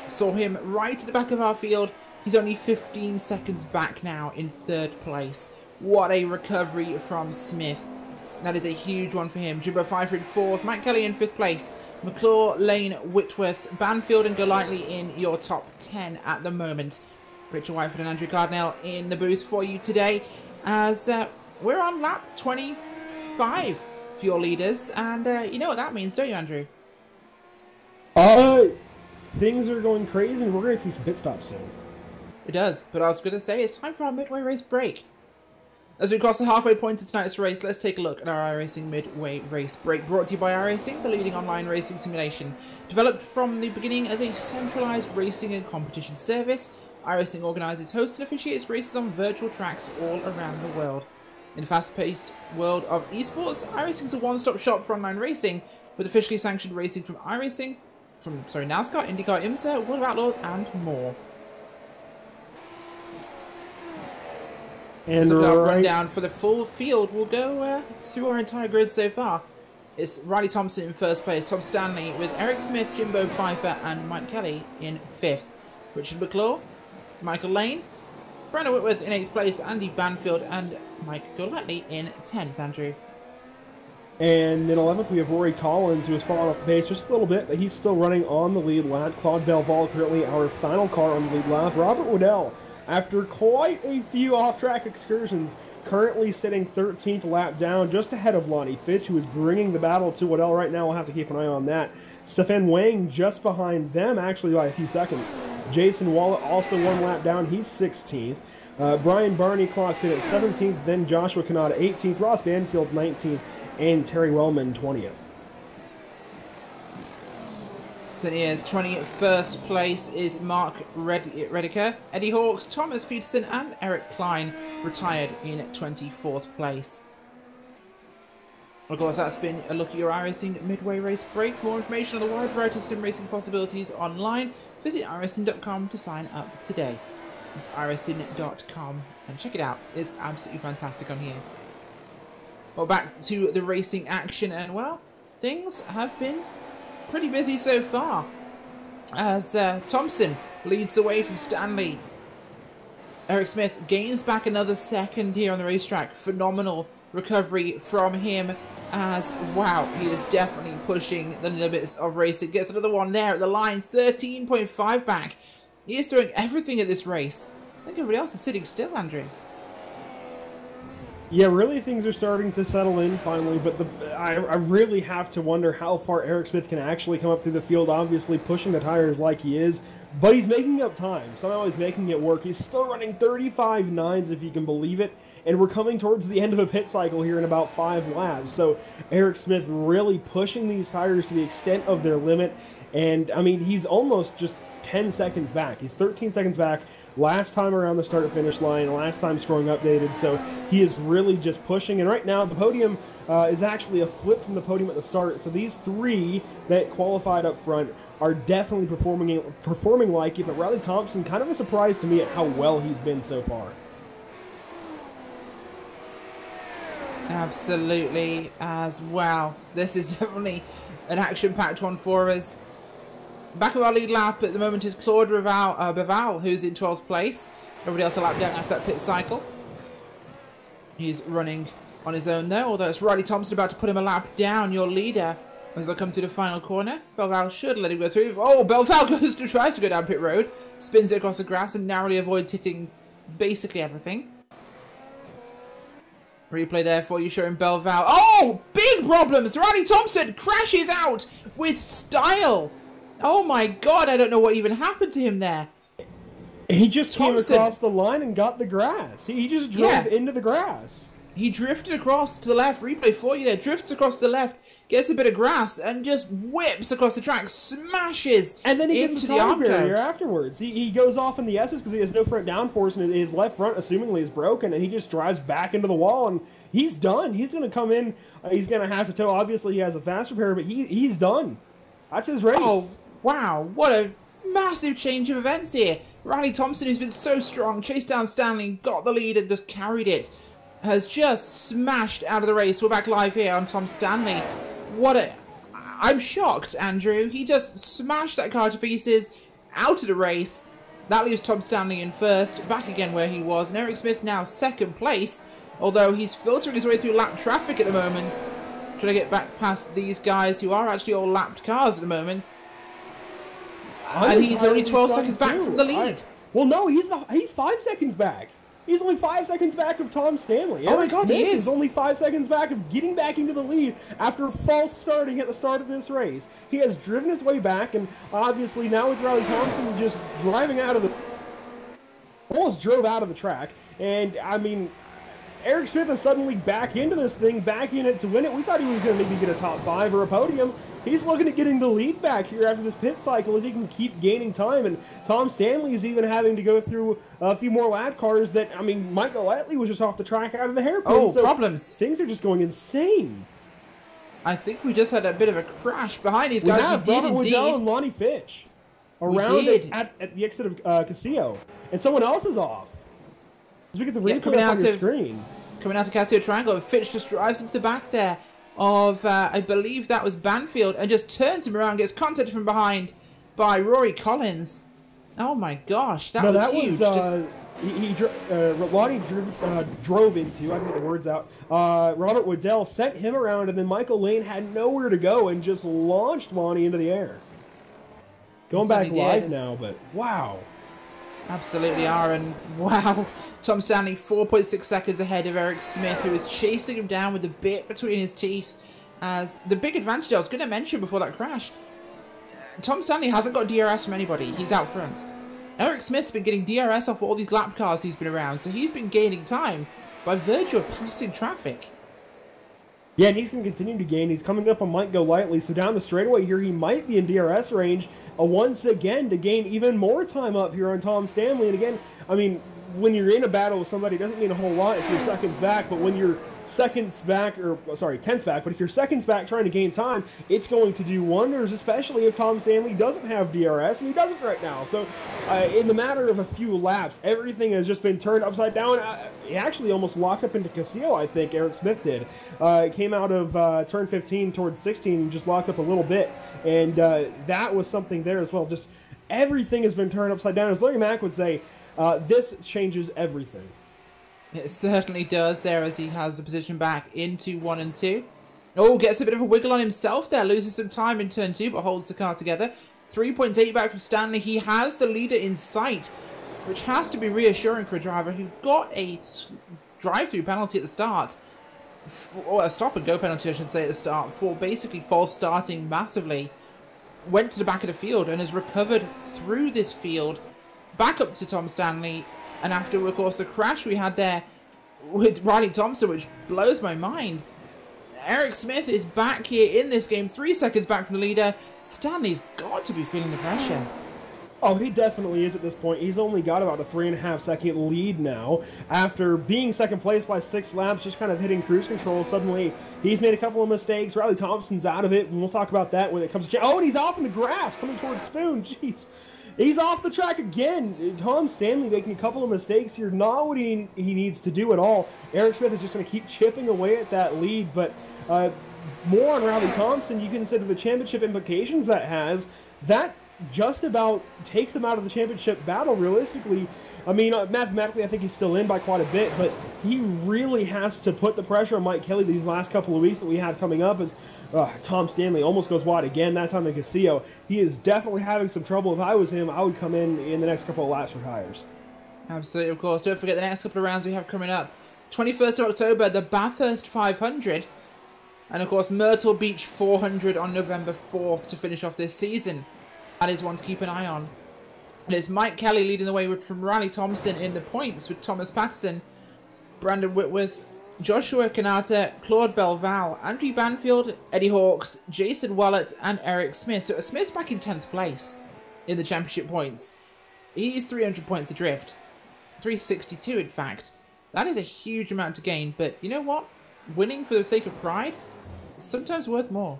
Saw him right at the back of our field. He's only 15 seconds back now in 3rd place. What a recovery from Smith. That is a huge one for him. Jimbo Pfeiffer in 4th, Mike Kelly in 5th place. McClure, Lane, Whitworth, Banfield and Golightly in your top 10 at the moment. Richard Whiteford and Andrew Cardinal in the booth for you today as we're on lap 25 for your leaders. And you know what that means, don't you, Andrew? Things are going crazy and we're going to see some pit stops soon. It does, but I was going to say it's time for our midway race break. As we cross the halfway point of tonight's race, let's take a look at our iRacing Midway Race Break, brought to you by iRacing, the leading online racing simulation. Developed from the beginning as a centralised racing and competition service, iRacing organises, hosts and officiates races on virtual tracks all around the world. In a fast-paced world of esports, iRacing is a one-stop shop for online racing, with officially sanctioned racing from iRacing, NASCAR, IndyCar, IMSA, World of Outlaws and more. And so our rundown for the full field will go through our entire grid so far. It's Riley Thompson in 1st place, Tom Stanley with Eric Smith, Jimbo Pfeiffer and Mike Kelly in 5th. Richard McClure, Michael Lane, Brandon Whitworth in 8th place, Andy Banfield and Mike Golightly in 10th, Andrew. And in 11th we have Rory Collins, who has fallen off the pace just a little bit, but he's still running on the lead lap. Claude Belval currently our final car on the lead lap. Robert Waddell, after quite a few off-track excursions, currently sitting 13th lap down, just ahead of Lonnie Fitch, who is bringing the battle to Waddell right now. We'll have to keep an eye on that. Stefan Wang just behind them, actually by a few seconds. Jason Wallet also 1 lap down. He's 16th. Brian Barney clocks in at 17th, then Joshua Kanata 18th, Ross Banfield 19th, and Terry Wellman 20th. So here's 21st place is Mark Rediker, Eddie Hawks, Thomas Peterson and Eric Klein retired in 24th place. Of course, that's been a look at your iRacing Midway Race Break. For more information on the wide variety of sim racing possibilities online, visit iRacing.com to sign up today. It's iRacing.com and check it out. It's absolutely fantastic on here. Well, back to the racing action, and well, things have been pretty busy so far as Thompson leads away from Stanley. Eric Smith gains back another second here on the racetrack. Phenomenal recovery from him as, wow, he is definitely pushing the limits of racing. Gets another one there at the line, 13.5 back. He is doing everything at this race. I think everybody else is sitting still, Andrew. Yeah, really things are starting to settle in finally, but I really have to wonder how far Eric Smith can actually come up through the field, obviously pushing the tires like he is, but he's making up time. Somehow he's making it work. He's still running 35.9s, if you can believe it, and we're coming towards the end of a pit cycle here in about 5 laps. So Eric Smith really pushing these tires to the extent of their limit, and I mean, he's almost just 10 seconds back. He's 13 seconds back. Last time around the start-finish line, last time scoring updated, so he is really just pushing. And right now, the podium is actually a flip from the podium at the start. So these 3 that qualified up front are definitely performing like it. But Riley Thompson, kind of a surprise to me at how well he's been so far. Absolutely, as well. This is definitely an action-packed one for us. Back of our lead lap at the moment is Claude Beval, who's in 12th place. Everybody else a lap down after that pit cycle. He's running on his own there, although it's Riley Thompson about to put him a lap down, your leader, as they come to the final corner. Belval should let him go through. Oh, Belval tries to go down pit road, spins it across the grass and narrowly avoids hitting basically everything. Replay there for you showing Belval. Oh, big problems! Riley Thompson crashes out with style. Oh my god, I don't know what even happened to him there. He just came across the line and got the grass. He just drove into the grass. He drifted across to the left. Replay for you there. Drifts across to the left, gets a bit of grass, and just whips across the track, smashes and then he into gets the arm barrier afterwards. He goes off in the S's because he has no front downforce, and his left front, assumingly, is broken, and he just drives back into the wall, and he's done. He's going to come in. He's going to have to tow. Obviously, he has a fast repair, but he's done. That's his race. Oh, Wow, what a massive change of events here. Riley Thompson, who's been so strong, chased down Stanley, got the lead and just carried it, has just smashed out of the race. We're back live here on Tom Stanley. What a... I'm shocked, Andrew. He just smashed that car to pieces, out of the race. That leaves Tom Stanley in first, back again where he was. And Eric Smith now second place, although he's filtering his way through lap traffic at the moment, trying to get back past these guys who are actually all lapped cars at the moment. And he's only 12 seconds back from the lead. Well, no, he's 5 seconds back. He's only 5 seconds back of Tom Stanley. Oh my God, Smith he is only 5 seconds back of getting back into the lead after false starting at the start of this race. He has driven his way back, and obviously now with Riley Thompson just driving out of the... almost drove out of the track. And, I mean, Eric Smith is suddenly back into this thing, back in it to win it. We thought he was going to maybe get a top 5 or a podium. He's looking at getting the lead back here after this pit cycle if he can keep gaining time. And Tom Stanley is even having to go through a few more lap cars that, I mean, Michael Letley was just off the track out of the hairpin. Oh, so problems. Things are just going insane. I think we just had a bit of a crash behind these guys. We have Robert Woodell and Lonnie Fitch around at the exit of Casio. And someone else is off. As we get the replay up on your screen. Coming out of Casio Triangle, and Fitch just drives into the back there of, I believe that was Banfield, and just turns him around, gets contacted from behind by Rory Collins. Oh my gosh, that was huge. Lonnie drove into, I can get the words out, Robert Woodell sent him around, and then Michael Lane had nowhere to go and just launched Lonnie into the air. Going back live now, but wow. Absolutely are, and wow. Tom Stanley 4.6 seconds ahead of Eric Smith, who is chasing him down with the bit between his teeth. As the big advantage I was going to mention before that crash, Tom Stanley hasn't got DRS from anybody. He's out front. Eric Smith's been getting DRS off all these lap cars he's been around, so he's been gaining time by virtue of passing traffic. Yeah, and he's going to continue to gain. He's coming up on Might Go Lightly, so down the straightaway here, he might be in DRS range once again to gain even more time up here on Tom Stanley. And again, I mean, when you're in a battle with somebody, it doesn't mean a whole lot if you're seconds back, but when you're seconds back, or sorry, tenths back, but if you're seconds back trying to gain time, it's going to do wonders, especially if Tom Stanley doesn't have DRS, and he doesn't right now. So in the matter of a few laps, everything has just been turned upside down. He actually almost locked up into Casio, I think, Eric Smith did. Came out of turn 15 towards 16 and just locked up a little bit, and that was something there as well. Just everything has been turned upside down. As Larry Mack would say, this changes everything. It certainly does there, as he has the position back into 1 and 2. Oh, gets a bit of a wiggle on himself there, loses some time in turn 2, but holds the car together. 3.8 back from Stanley. He has the leader in sight, which has to be reassuring for a driver who got a drive-through penalty at the start. Or a stop-and-go penalty, I should say, at the start, for basically false starting massively. Went to the back of the field and has recovered through this field back up to Tom Stanley. And after, of course, the crash we had there with Riley Thompson, which blows my mind. Eric Smith is back here in this game, 3 seconds back from the leader. Stanley's got to be feeling the pressure. Oh, he definitely is at this point. He's only got about a 3.5 second lead now. After being second place by 6 laps, just kind of hitting cruise control, suddenly he's made a couple of mistakes. Riley Thompson's out of it, and we'll talk about that when it comes to... Oh, and he's off in the grass, coming towards Spoon. Jeez. He's off the track again. Tom Stanley making a couple of mistakes here. Not what he needs to do at all. Eric Smith is just going to keep chipping away at that lead. But more on Riley Thompson, you consider the championship implications that has. That just about takes him out of the championship battle, realistically. I mean, mathematically, I think he's still in by quite a bit. But he really has to put the pressure on Mike Kelly these last couple of weeks that we have coming up. As Tom Stanley almost goes wide again, that time in Casio. He is definitely having some trouble. If I was him, I would come in the next couple of laps for tires. Absolutely, of course. Don't forget the next couple of rounds we have coming up. 21st of October, the Bathurst 500. And, of course, Myrtle Beach 400 on November 4th to finish off this season. That is one to keep an eye on. And it's Mike Kelly leading the way from Riley Thompson in the points with Thomas Patterson, Brandon Whitworth, Joshua Kanata, Claude Belval, Andrew Banfield, Eddie Hawkes, Jason Wallett, and Eric Smith. So Smith's back in 10th place in the championship points. He's 300 points adrift. 362, in fact. That is a huge amount to gain, but you know what? Winning for the sake of pride is sometimes worth more.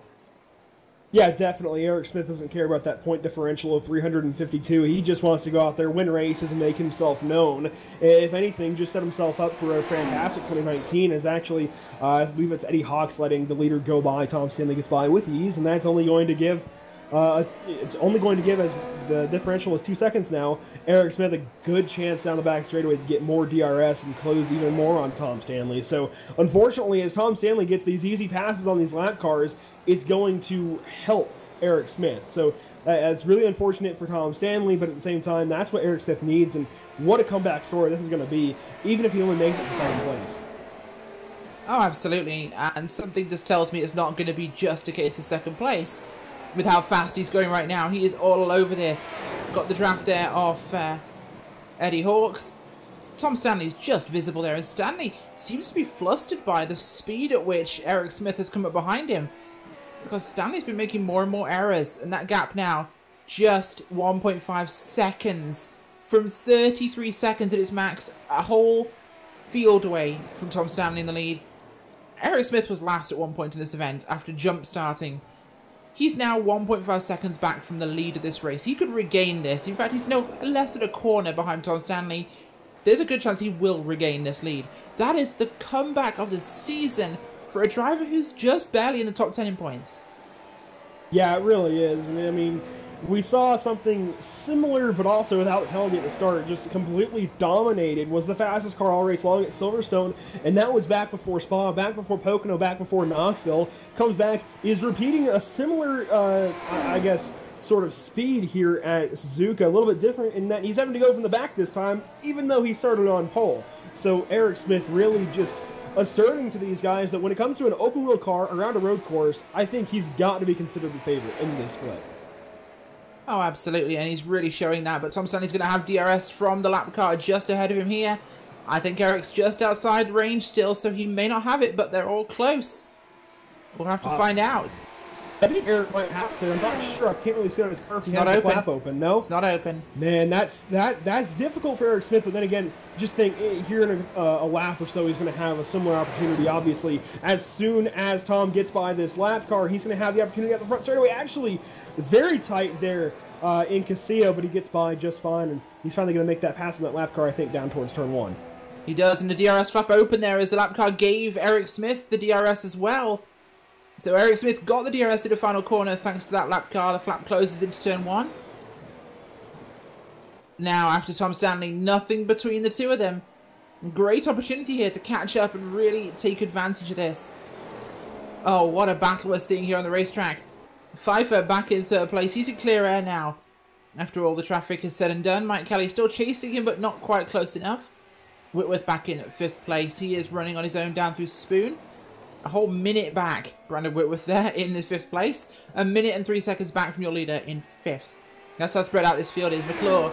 Yeah, definitely. Eric Smith doesn't care about that point differential of 352. He just wants to go out there, win races, and make himself known. If anything, just set himself up for a fantastic 2019. Is actually, I believe it's Eddie Hawks letting the leader go by. Tom Stanley gets by with ease, and that's only going to give. It's only going to give, as the differential is 2 seconds now, Eric Smith a good chance down the back straightaway to get more DRS and close even more on Tom Stanley. So, unfortunately, as Tom Stanley gets these easy passes on these lap cars, it's going to help Eric Smith. So, it's really unfortunate for Tom Stanley, but at the same time, that's what Eric Smith needs, and what a comeback story this is going to be, even if he only makes it to second place. Oh, absolutely, and something just tells me it's not going to be just a case of second place. With how fast he's going right now, he is all over this. Got the draft there off Eddie Hawks. Tom Stanley's just visible there, and Stanley seems to be flustered by the speed at which Eric Smith has come up behind him. Because Stanley's been making more and more errors, and that gap now, just 1.5 seconds. From 33 seconds at its max, a whole field away from Tom Stanley in the lead. Eric Smith was last at one point in this event after jump starting. He's now 1.5 seconds back from the lead of this race. He could regain this. In fact, he's no less than a corner behind Tom Stanley. There's a good chance he will regain this lead. That is the comeback of the season for a driver who's just barely in the top 10 in points. Yeah, it really is. I mean, we saw something similar, but also without penalty at the start, just completely dominated, was the fastest car all race long at Silverstone, and that was back before Spa, back before Pocono, back before Knoxville. Comes back, is repeating a similar, I guess, sort of speed here at Suzuka, a little bit different in that he's having to go from the back this time, even though he started on pole. So Eric Smith really just asserting to these guys that when it comes to an open-wheel car around a road course, I think he's got to be considered the favorite in this split. Oh, absolutely, and he's really showing that, but Tom Stanley's going to have DRS from the lap car just ahead of him here. I think Eric's just outside range still, so he may not have it, but they're all close. We'll have to find out. I think Eric might have to. I'm not sure. I can't really see on his car if he has the flap open. No? It's not open. Man, that's difficult for Eric Smith, but then again, just think, here in a lap or so, he's going to have a similar opportunity, obviously. As soon as Tom gets by this lap car, he's going to have the opportunity at the front straightaway. Actually, very tight there in Casillo, but he gets by just fine, and he's finally going to make that pass in that lap car, I think, down towards turn 1. He does, and the DRS flap open there as the lap car gave Eric Smith the DRS as well. So Eric Smith got the DRS to the final corner thanks to that lap car. The flap closes into turn 1. Now, after Tom Stanley, nothing between the two of them. Great opportunity here to catch up and really take advantage of this. Oh, what a battle we're seeing here on the racetrack. Pfeiffer back in third place. He's in clear air now. After all the traffic is said and done, Mike Kelly still chasing him, but not quite close enough. Whitworth back in at 5th place. He is running on his own down through Spoon. A whole minute back, Brandon Whitworth there in the 5th place. A minute and 3 seconds back from your leader in 5th. That's how spread out this field is. McClure,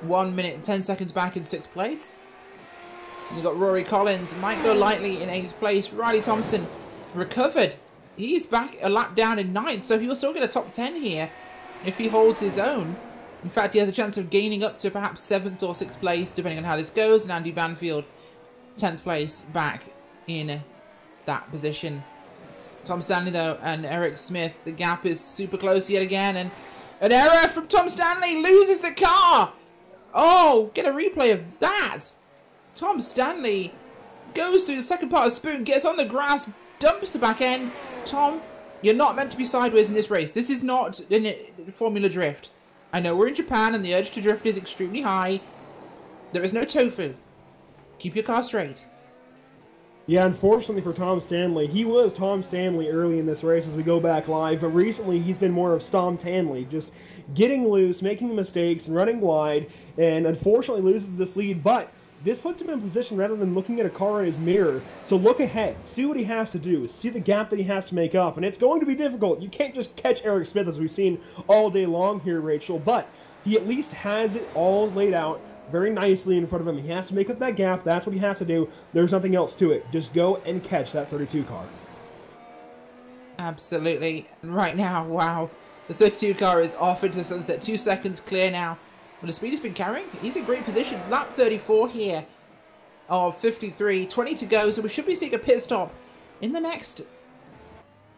1 minute and 10 seconds back in 6th place. You've got Rory Collins, might go lightly in 8th place. Riley Thompson recovered. He's back a lap down in 9th, so he'll still get a top 10 here if he holds his own. In fact, he has a chance of gaining up to perhaps 7th or 6th place, depending on how this goes. And Andy Banfield, 10th place, back in that position. Tom Stanley, though, and Eric Smith, the gap is super close yet again. And an error from Tom Stanley, loses the car. Oh, get a replay of that. Tom Stanley goes through the second part of Spoon, gets on the grass, dumps the back end. Tom, you're not meant to be sideways in this race. This is not in Formula Drift. I know we're in Japan and the urge to drift is extremely high. There is no tofu. Keep your car straight. Yeah, unfortunately for Tom Stanley, he was Tom Stanley early in this race as we go back live, but recently he's been more of Stom Tanley, just getting loose, making mistakes, and running wide, and unfortunately loses this lead, but this puts him in position, rather than looking at a car in his mirror, to look ahead, see what he has to do, see the gap that he has to make up, and it's going to be difficult. You can't just catch Eric Smith as we've seen all day long here, Rachel, but he at least has it all laid out very nicely in front of him. He has to make up that gap. That's what he has to do. There's nothing else to it. Just go and catch that 32 car. Absolutely. And right now, wow, the 32 car is off into the sunset. 2 seconds clear now. But the speed has been carrying. He's in great position. Lap 34 here of 53. 20 to go. So we should be seeing a pit stop in the next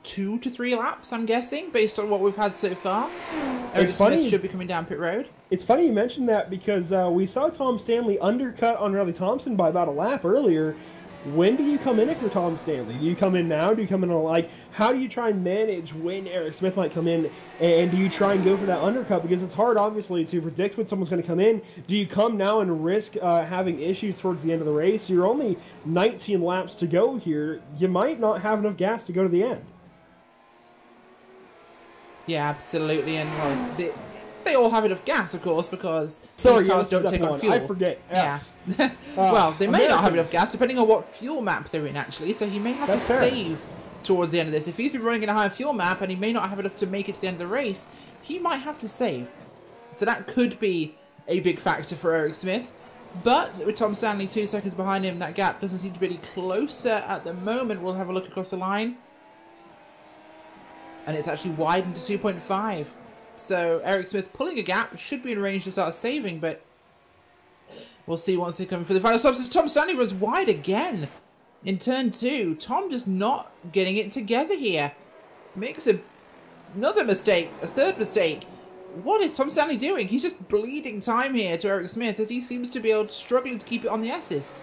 2 to 3 laps, I'm guessing, based on what we've had so far. Eric Smith should be coming down pit road. It's funny you mentioned that because we saw Tom Stanley undercut on Riley Thompson by about a lap earlier. When do you come in if you're Tom Stanley? Do you come in now? Do you come in like, how do you try and manage when Eric Smith might come in? And do you try and go for that undercut? Because it's hard, obviously, to predict when someone's going to come in. Do you come now and risk having issues towards the end of the race? You're only 19 laps to go here. You might not have enough gas to go to the end. Yeah, absolutely. And well, they all have enough gas, of course, because cars don't take on fuel. I forget. Yes. Yeah. Well, they may not have enough gas, depending on what fuel map they're in, actually. So he may have to save towards the end of this. If he's been running in a higher fuel map and he may not have enough to make it to the end of the race, he might have to save. So that could be a big factor for Eric Smith. But with Tom Stanley 2 seconds behind him, that gap doesn't seem to be any closer at the moment. We'll have a look across the line. And it's actually widened to 2.5. So Eric Smith pulling a gap, should be in range to start saving, but we'll see once they come for the final stops. As Tom Stanley runs wide again in turn 2. Tom just not getting it together here. Makes another mistake, a third mistake. What is Tom Stanley doing? He's just bleeding time here to Eric Smith as he seems to be struggling to keep it on the S's.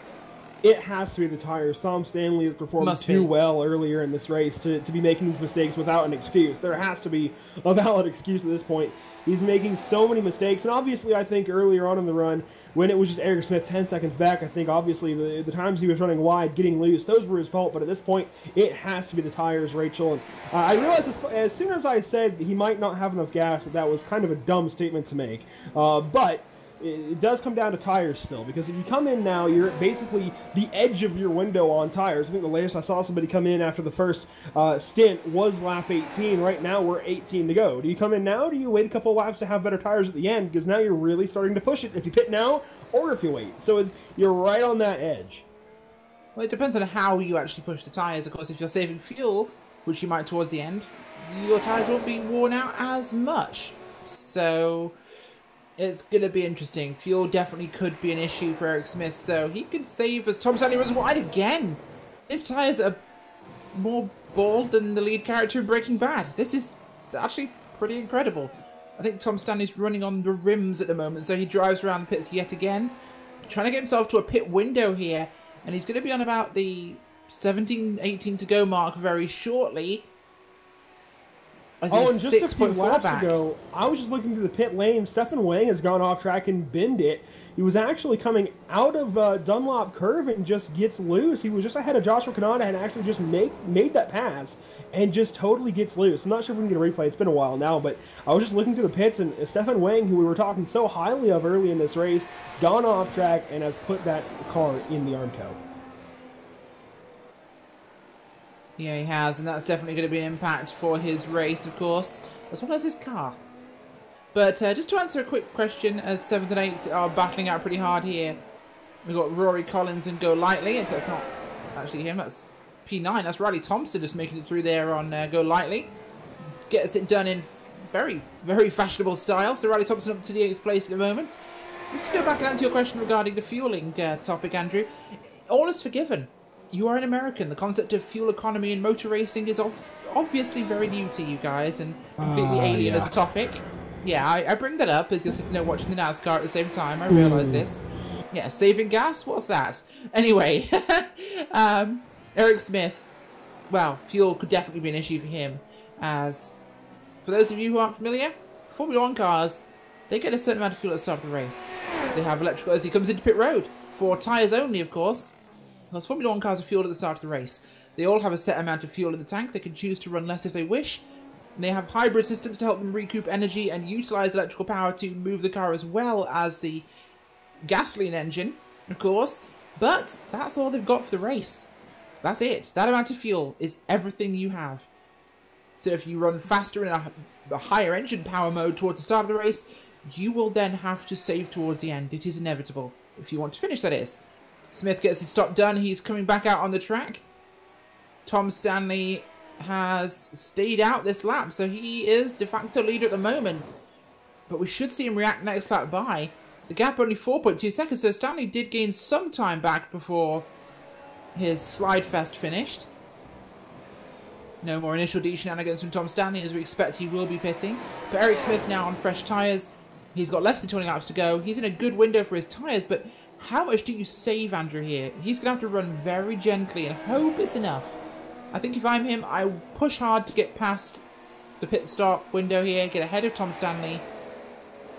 It has to be the tires. Tom Stanley has performed too well earlier in this race to be making these mistakes without an excuse. There has to be a valid excuse at this point. He's making so many mistakes, and obviously I think earlier on in the run, when it was just Eric Smith 10 seconds back, I think obviously the times he was running wide, getting loose, those were his fault, but at this point, it has to be the tires, Rachel. And I realized as soon as I said he might not have enough gas, that was kind of a dumb statement to make. But it does come down to tires still, because if you come in now, you're at basically the edge of your window on tires. I think the latest I saw somebody come in after the first stint was lap 18. Right now, we're 18 to go. Do you come in now, or do you wait a couple of laps to have better tires at the end? Because now you're really starting to push it if you pit now or if you wait. So you're right on that edge. Well, it depends on how you actually push the tires. Of course, if you're saving fuel, which you might towards the end, your tires won't be worn out as much. So it's going to be interesting. Fuel definitely could be an issue for Eric Smith, so he could save as Tom Stanley runs wide again. His tyres are more bald than the lead character in Breaking Bad. This is actually pretty incredible. I think Tom Stanley's running on the rims at the moment, so he drives around the pits yet again, trying to get himself to a pit window here, and he's going to be on about the 17, 18 to go mark very shortly. Oh, and just a few laps ago, I was just looking through the pit lane. Stefan Wang has gone off track and binned it. He was actually coming out of Dunlop Curve and just gets loose. He was just ahead of Joshua Kanata and actually just made that pass and just totally gets loose. I'm not sure if we can get a replay. It's been a while now, but I was just looking through the pits, and Stefan Wang, who we were talking so highly of early in this race, gone off track and has put that car in the Armco. Yeah, he has, and that's definitely going to be an impact for his race, of course, as well as his car. But just to answer a quick question, as 7th and 8th are battling out pretty hard here, we've got Rory Collins and Go Lightly. That's not actually him, that's P9. That's Riley Thompson just making it through there on Go Lightly. Gets it done in very, very fashionable style. So Riley Thompson up to the 8th place at the moment. Just to go back and answer your question regarding the fueling topic, Andrew. All is forgiven. You are an American. The concept of fuel economy in motor racing is obviously very new to you guys and completely alien as a topic. Yeah, I bring that up as you're sitting there watching the NASCAR at the same time. I realise this. Yeah, saving gas? What's that? Anyway, Eric Smith, well, fuel could definitely be an issue for him. As, for those of you who aren't familiar, Formula 1 cars, they get a certain amount of fuel at the start of the race. They have electrical as he comes into pit road. For tyres only, of course. Because Formula 1 cars are fueled at the start of the race. They all have a set amount of fuel in the tank. They can choose to run less if they wish. And they have hybrid systems to help them recoup energy and utilise electrical power to move the car as well as the gasoline engine, of course. But that's all they've got for the race. That's it. That amount of fuel is everything you have. So if you run faster in a higher engine power mode towards the start of the race, you will then have to save towards the end. It is inevitable. If you want to finish, that is. Smith gets his stop done. He's coming back out on the track. Tom Stanley has stayed out this lap, so he is de facto leader at the moment. But we should see him react next lap by. The gap only 4.2 seconds, so Stanley did gain some time back before his slide fest finished. No more initial D shenanigans from Tom Stanley, as we expect he will be pitting. But Eric Smith now on fresh tyres. He's got less than 20 laps to go. He's in a good window for his tyres, but how much do you save Andrew here? He's going to have to run very gently and hope it's enough. I think if I'm him, I push hard to get past the pit stop window here, get ahead of Tom Stanley,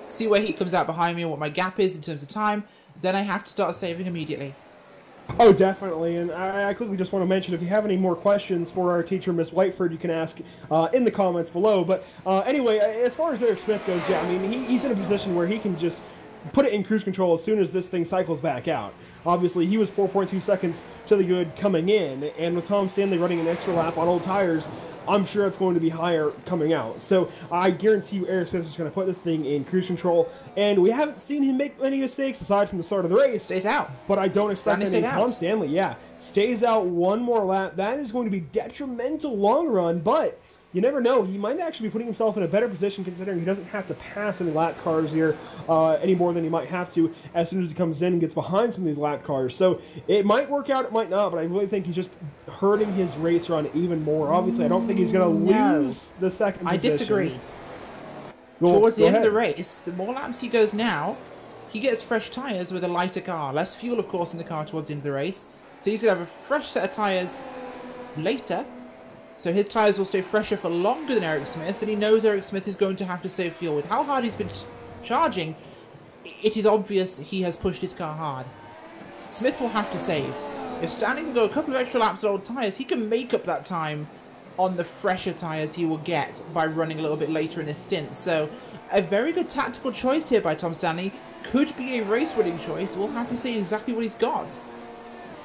see where he comes out behind me and what my gap is in terms of time. Then I have to start saving immediately. Oh, definitely, and I quickly just want to mention, if you have any more questions for our teacher, Miss Whiteford, you can ask in the comments below. But anyway, as far as Eric Smith goes, yeah, I mean, he's in a position where he can just put it in cruise control as soon as this thing cycles back out. Obviously, he was 4.2 seconds to the good coming in, and with Tom Stanley running an extra lap on old tires, I'm sure it's going to be higher coming out. So I guarantee you Eric Smith is going to put this thing in cruise control, and we haven't seen him make any mistakes aside from the start of the race. Stays out. But I don't expect any. Tom Stanley, yeah, stays out one more lap. That is going to be detrimental long run, but you never know. He might actually be putting himself in a better position, considering he doesn't have to pass any lap cars here any more than he might have to as soon as he comes in and gets behind some of these lap cars. So it might work out, it might not, but I really think he's just hurting his race run even more. Obviously, I don't think he's going to lose the second position. I disagree. Towards the end of the race, the more laps he goes now, he gets fresh tyres with a lighter car. Less fuel, of course, in the car towards the end of the race. So he's going to have a fresh set of tyres later. So his tyres will stay fresher for longer than Eric Smith's, and he knows Eric Smith is going to have to save fuel. With how hard he's been charging, it is obvious he has pushed his car hard. Smith will have to save. If Stanley can go a couple of extra laps of old tyres, he can make up that time on the fresher tyres he will get by running a little bit later in his stint. So a very good tactical choice here by Tom Stanley. Could be a race-winning choice. We'll have to see exactly what he's got.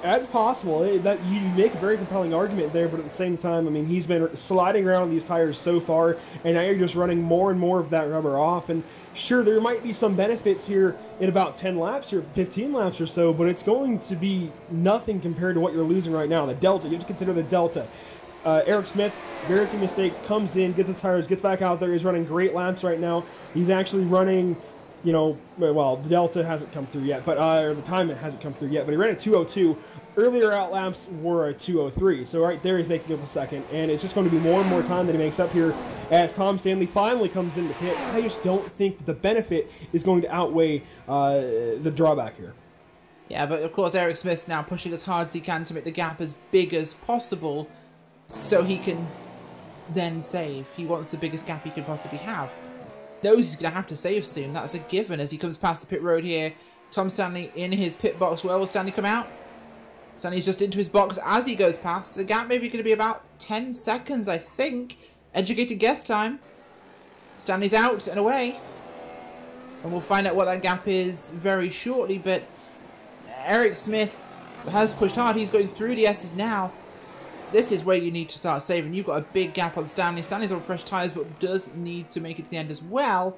That's possible. That you make a very compelling argument there, but at the same time, I mean, he's been sliding around these tires so far, and now you're just running more and more of that rubber off. And sure, there might be some benefits here in about 10 laps or 15 laps or so, but it's going to be nothing compared to what you're losing right now. The delta, you have to consider the delta. Eric Smith, very few mistakes, comes in, gets his tires, gets back out there. He's running great laps right now. He's actually running, you know, well, the delta hasn't come through yet, but or the time it hasn't come through yet, but he ran a 2:02. Earlier out laps were a 2:03, so right there he's making up a second, and it's just going to be more and more time that he makes up here as Tom Stanley finally comes into pit. I just don't think that the benefit is going to outweigh the drawback here. Yeah, but of course Eric Smith's now pushing as hard as he can to make the gap as big as possible so he can then save. He wants the biggest gap he could possibly have. Knows he's going to have to save soon. That's a given as he comes past the pit road here. Tom Stanley in his pit box. Where will Stanley come out? Stanley's just into his box as he goes past. The gap may be going to be about 10 seconds, I think. Educated guess time. Stanley's out and away. And we'll find out what that gap is very shortly. But Eric Smith has pushed hard. He's going through the S's now. This is where you need to start saving. You've got a big gap on Stanley. Stanley's on fresh tyres, but does need to make it to the end as well.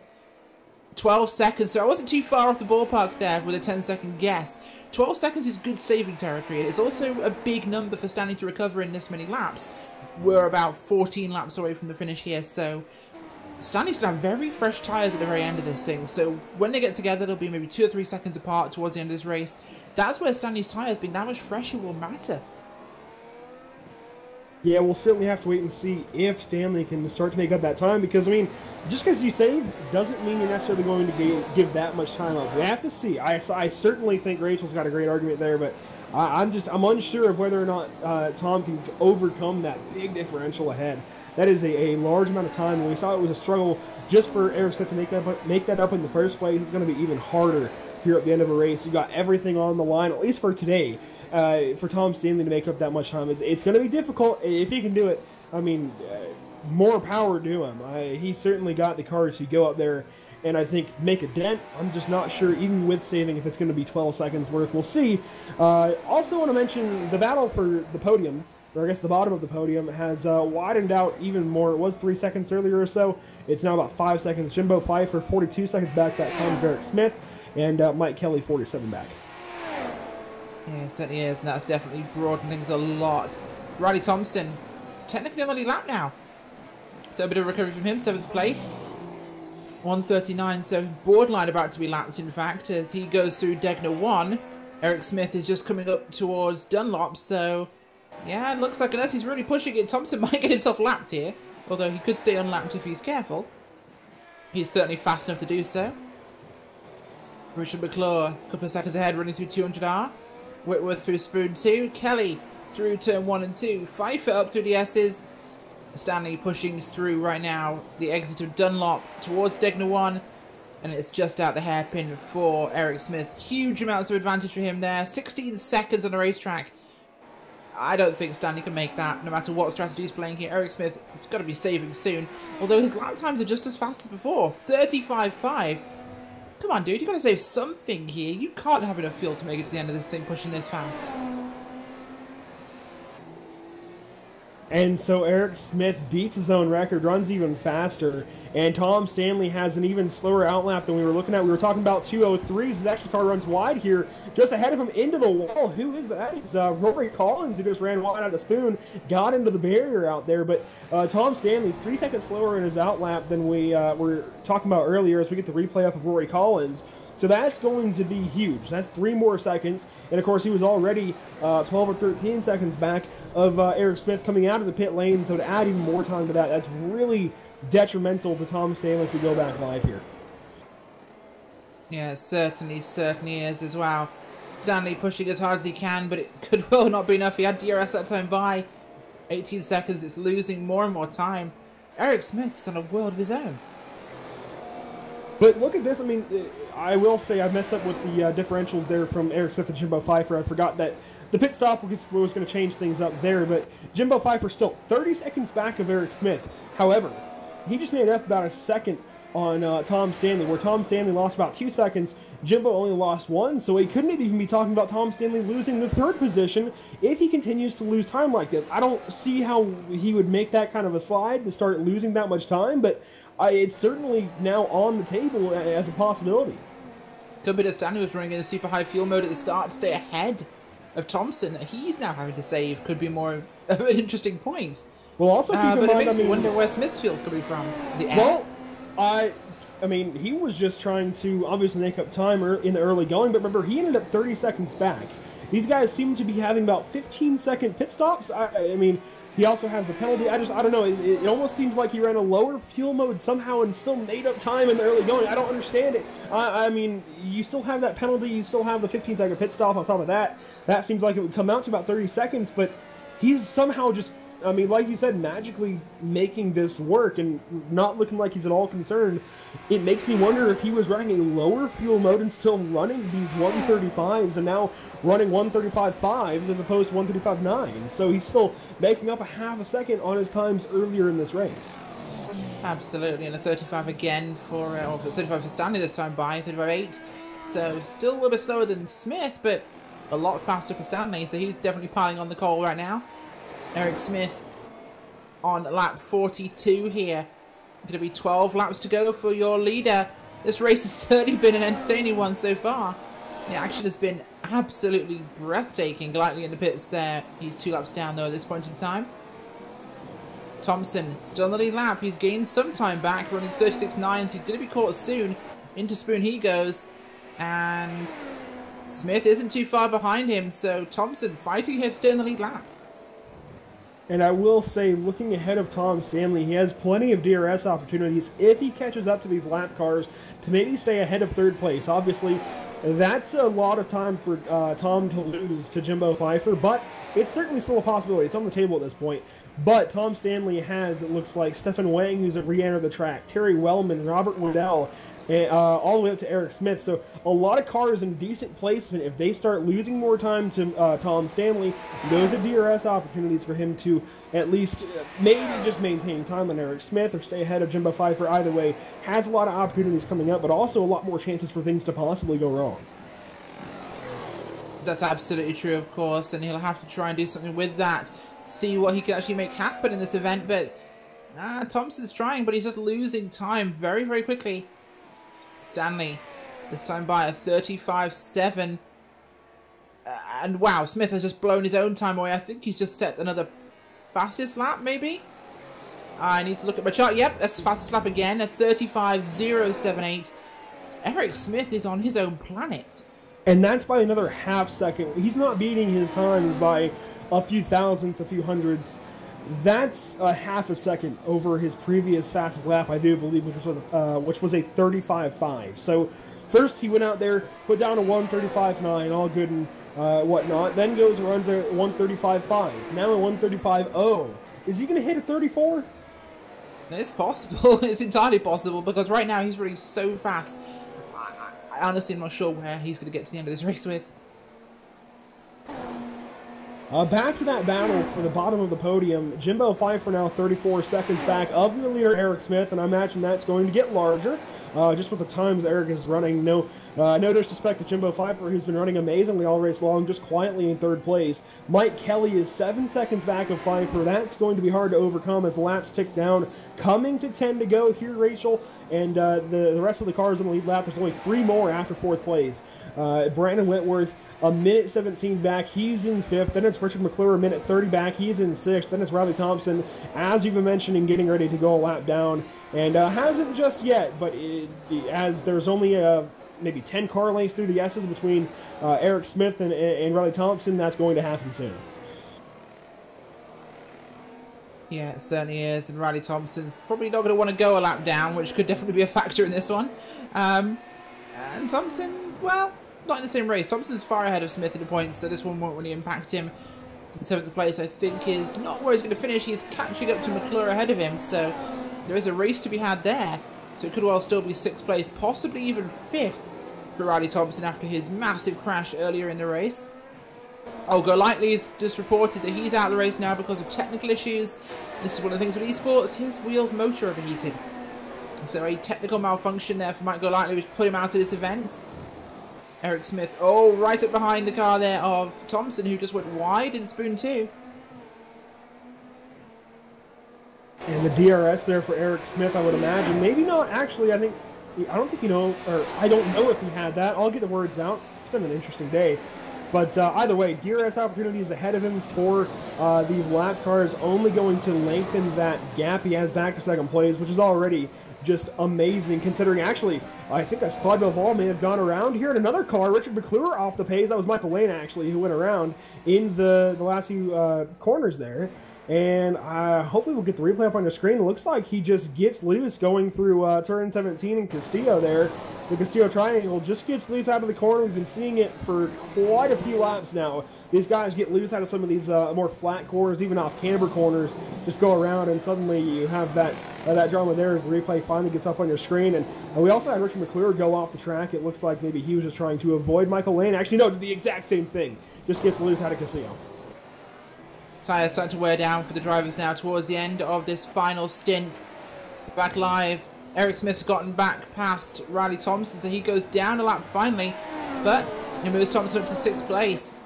12 seconds, so I wasn't too far off the ballpark there with a 10-second guess. 12 seconds is good saving territory, and it's also a big number for Stanley to recover in this many laps. We're about 14 laps away from the finish here, so Stanley's going to have very fresh tyres at the very end of this thing. So when they get together, they'll be maybe 2 or 3 seconds apart towards the end of this race. That's where Stanley's tyres being that much fresher will matter. Yeah, we'll certainly have to wait and see if Stanley can start to make up that time, because, I mean, just because you save doesn't mean you're necessarily going to give that much time up. We have to see. I certainly think Rachel's got a great argument there, but I'm unsure of whether or not Tom can overcome that big differential ahead. That is a large amount of time, and we saw it was a struggle just for Eric Smith to make that up in the first place. It's going to be even harder here at the end of a race. You got everything on the line, at least for today. For Tom Stanley to make up that much time, it's going to be difficult. If he can do it, I mean, more power to him. He certainly got the courage to go up there and I think make a dent. I'm just not sure, even with saving, if it's going to be 12 seconds worth. We'll see. Also want to mention the battle for the podium, or I guess the bottom of the podium, has widened out even more. It was 3 seconds earlier or so. It's now about 5 seconds. Jimbo Pfeiffer 42 seconds back that time of Eric Smith, and Mike Kelly 47 back. Yeah, it certainly is, and that's definitely broadened things a lot. Riley Thompson, technically on the lap now. So a bit of recovery from him, 7th place. 1:39, so borderline about to be lapped, in fact, as he goes through Degner 1. Eric Smith is just coming up towards Dunlop, so Yeah, it looks like unless he's really pushing it, Thompson might get himself lapped here. Although he could stay unlapped if he's careful. He's certainly fast enough to do so. Richard McClure, a couple of seconds ahead, running through 200R. Whitworth through Spoon 2. Kelly through turn 1 and 2. Pfeiffer up through the S's. Stanley pushing through right now the exit of Dunlop towards Degner 1. And it's just out the hairpin for Eric Smith. Huge amounts of advantage for him there. 16 seconds on the racetrack. I don't think Stanley can make that, no matter what strategy he's playing here. Eric Smith has got to be saving soon. Although his lap times are just as fast as before. 35.5. Come on, dude. You've got to save something here. You can't have enough fuel to make it to the end of this thing pushing this fast. And so Eric Smith beats his own record, runs even faster, and Tom Stanley has an even slower outlap than we were looking at. We were talking about 2:03s. His actual car runs wide here, just ahead of him into the wall. Who is that? It's Rory Collins, who just ran wide out of Spoon, got into the barrier out there. But Tom Stanley, 3 seconds slower in his outlap than we were talking about earlier as we get the replay up of Rory Collins. So that's going to be huge. That's 3 more seconds. And, of course, he was already 12 or 13 seconds back of Eric Smith coming out of the pit lane. So to add even more time to that, that's really detrimental to Tom Stanley if we go back live here. Yeah, it certainly is as well. Stanley pushing as hard as he can, but it could well not be enough. He had DRS that time by 18 seconds. It's losing more and more time. Eric Smith's on a world of his own. But look at this. I mean, I will say I messed up with the differentials there from Eric Smith and Jimbo Pfeiffer. I forgot that the pit stop was going to change things up there, but Jimbo Pfeiffer still 30 seconds back of Eric Smith. However, he just made up about a second on Tom Stanley, where Tom Stanley lost about 2 seconds. Jimbo only lost 1, so he couldn't even be talking about Tom Stanley losing the 3rd position if he continues to lose time like this. I don't see how he would make that kind of a slide and start losing that much time, but it's certainly now on the table as a possibility. Could be that Stanley was running in a super high fuel mode at the start to stay ahead of Thompson. He's now having to save. Could be more of an interesting point. Well, also keep in mind, it makes me wonder where Smith's fuel's coming from. The air? Well, I mean, he was just trying to obviously make up time in the early going, but remember, he ended up 30 seconds back. These guys seem to be having about 15-second pit stops. I mean, he also has the penalty. I don't know. It almost seems like he ran a lower fuel mode somehow and still made up time in the early going. I don't understand it. I mean, you still have that penalty. You still have the 15-second pit stop on top of that. That seems like it would come out to about 30 seconds, but he's somehow just, I mean, like you said, magically making this work and not looking like he's at all concerned. It makes me wonder if he was running a lower fuel mode and still running these 135s and now running 135.5s as opposed to 135.9. So he's still making up a half a second on his times earlier in this race. Absolutely, and a 35 again for 35 for Stanley this time by 35.8. So still a little bit slower than Smith, but a lot faster for Stanley. So he's definitely piling on the coal right now. Eric Smith on lap 42 here. Going to be 12 laps to go for your leader. This race has certainly been an entertaining one so far. The action has been absolutely breathtaking. Lightly in the pits there. He's 2 laps down though at this point in time. Thompson still on the lead lap. He's gained some time back, running 36.9, so he's going to be caught soon. Into Spoon he goes. And Smith isn't too far behind him, so Thompson fighting here to stay in the lead lap. And I will say, looking ahead of Tom Stanley, he has plenty of DRS opportunities if he catches up to these lap cars to maybe stay ahead of 3rd place. Obviously, that's a lot of time for Tom to lose to Jimbo Pfeiffer, but it's certainly still a possibility. It's on the table at this point. But Tom Stanley has, it looks like, Stefan Wang, who's at re-enter the track, Terry Wellman, Robert Waddell, all the way up to Eric Smith. So a lot of cars in decent placement. If they start losing more time to Tom Stanley, those are DRS opportunities for him to at least maybe just maintain time on Eric Smith or stay ahead of Jimbo Pfeiffer. Either way, has a lot of opportunities coming up, but also a lot more chances for things to possibly go wrong. That's absolutely true, of course, and he'll have to try and do something with that. See what he can actually make happen in this event, but Thompson's trying, but he's just losing time very, very quickly. Stanley, this time by a 35.7. And wow, Smith has just blown his own time away. I think he's just set another fastest lap, maybe? I need to look at my chart. Yep, that's fastest lap again, a 35.078. Eric Smith is on his own planet. And that's by another half second. He's not beating his times by a few thousandths, a few hundreds. That's a half a second over his previous fastest lap, I do believe, which was a 35.5. So first he went out there, put down a 135.9, all good and whatnot. Then goes and runs a 135.5. Now a 135.0. Is he going to hit a 34? It's possible. It's entirely possible because right now he's running so fast. I honestly am not sure where he's going to get to the end of this race with. Back to that battle for the bottom of the podium. Jimbo Pfeiffer now 34 seconds back of your leader, Eric Smith, and I imagine that's going to get larger. Just with the times Eric is running. No disrespect to Jimbo Pfeiffer, who's been running amazingly all race long, just quietly in third place. Mike Kelly is 7 seconds back of Pfeiffer. That's going to be hard to overcome as laps tick down. Coming to 10 to go here, Rachel, and the rest of the cars in the lead lap. There's only 3 more after 4th place. Brandon Whitworth, a minute 17 back, he's in 5th. Then it's Richard McClure, a minute 30 back, he's in 6th. Then it's Riley Thompson, as you've been mentioning, getting ready to go a lap down. And hasn't just yet, but as there's only maybe 10 car lengths through the S's between Eric Smith and Riley Thompson, that's going to happen soon. Yeah, it certainly is. And Riley Thompson's probably not going to want to go a lap down, which could definitely be a factor in this one. And Thompson, well, not in the same race. Thompson's far ahead of Smith in the points, so this one won't really impact him. In 7th place, I think, is not where he's going to finish. He's catching up to McClure ahead of him, so there is a race to be had there. So it could well still be 6th place, possibly even 5th for Riley Thompson after his massive crash earlier in the race. Oh, Golightly's just reported that he's out of the race now because of technical issues. This is one of the things with esports, his wheel's motor overheated. So a technical malfunction there for Mike Golightly, which put him out of this event. Eric Smith, oh, right up behind the car there of Thompson, who just went wide in Spoon 2. And the DRS there for Eric Smith, I would imagine. Maybe not, actually, I don't think you know, or I don't know if he had that. I'll get the words out. It's been an interesting day. But either way, DRS opportunities ahead of him for these lap cars, only going to lengthen that gap he has back to 2nd place, which is already just amazing, considering actually, I think that's Claude Belval may have gone around here in another car. Richard McClure off the pace. That was Michael Lane, actually, who went around in the last few corners there. And hopefully we'll get the replay up on the screen. It looks like he just gets loose going through turn 17 and Castillo there. The Castillo triangle just gets loose out of the corner. We've been seeing it for quite a few laps now. These guys get loose out of some of these more flat corners, even off camber corners. Just go around and suddenly you have that drama there as the replay finally gets up on your screen. And we also had Richard McClure go off the track. It looks like maybe he was just trying to avoid Michael Lane. Actually, no, did the exact same thing. Just gets loose out of Castillo. Tyres starting to wear down for the drivers now towards the end of this final stint. Back live, Eric Smith's gotten back past Riley Thompson, so he goes down a lap finally, but he moves Thompson up to 6th place.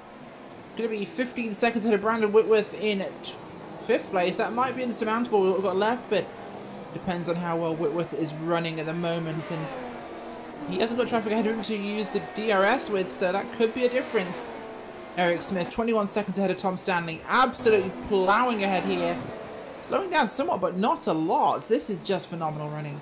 Going to be 15 seconds ahead of Brandon Whitworth in 5th place. That might be insurmountable what we've got left, but depends on how well Whitworth is running at the moment, and he hasn't got traffic ahead of him to use the DRS with, so that could be a difference. Eric Smith, 21 seconds ahead of Tom Stanley, absolutely ploughing ahead here. Slowing down somewhat, but not a lot. This is just phenomenal running.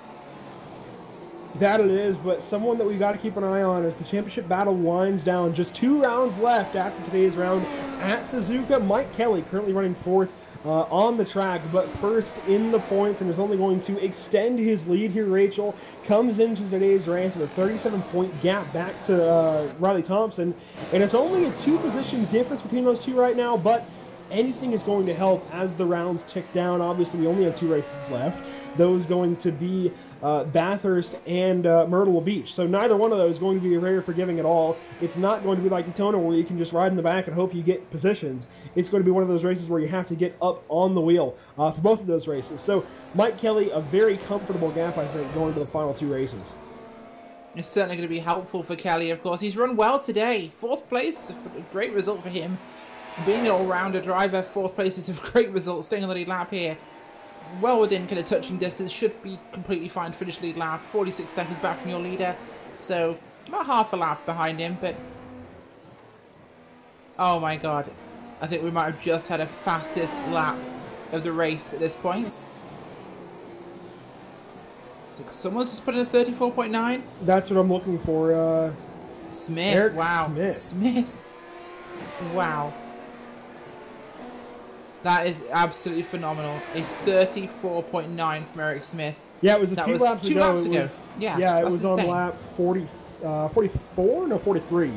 That it is, but someone that we've got to keep an eye on as the championship battle winds down. Just 2 rounds left after today's round at Suzuka. Mike Kelly currently running 4th on the track, but first in the points, and is only going to extend his lead here. Rachel comes into today's race with a 37-point gap back to Riley Thompson, and it's only a 2-position difference between those two right now, but anything is going to help as the rounds tick down. Obviously, we only have 2 races left. Those going to be Bathurst and Myrtle Beach. So neither one of those is going to be very forgiving at all. It's not going to be like Daytona where you can just ride in the back and hope you get positions. It's going to be one of those races where you have to get up on the wheel for both of those races. So Mike Kelly, a very comfortable gap, I think, going to the final 2 races. It's certainly going to be helpful for Kelly, of course. He's run well today. 4th place, a great result for him. Being an all-rounder driver, 4th place is a great result, staying on the lead lap here. Well within kind of touching distance, should be completely fine to finish lead lap. 46 seconds back from your leader, so about half a lap behind him, but oh my god, I think we might have just had a fastest lap of the race at this point. Someone's just put in a 34.9. That's what I'm looking for. Smith, Eric wow. Smith. Wow. That is absolutely phenomenal. A 34.9 from Eric Smith. Yeah, it was a few laps two ago. laps ago. Yeah, it was insane. on lap 44? No, 43.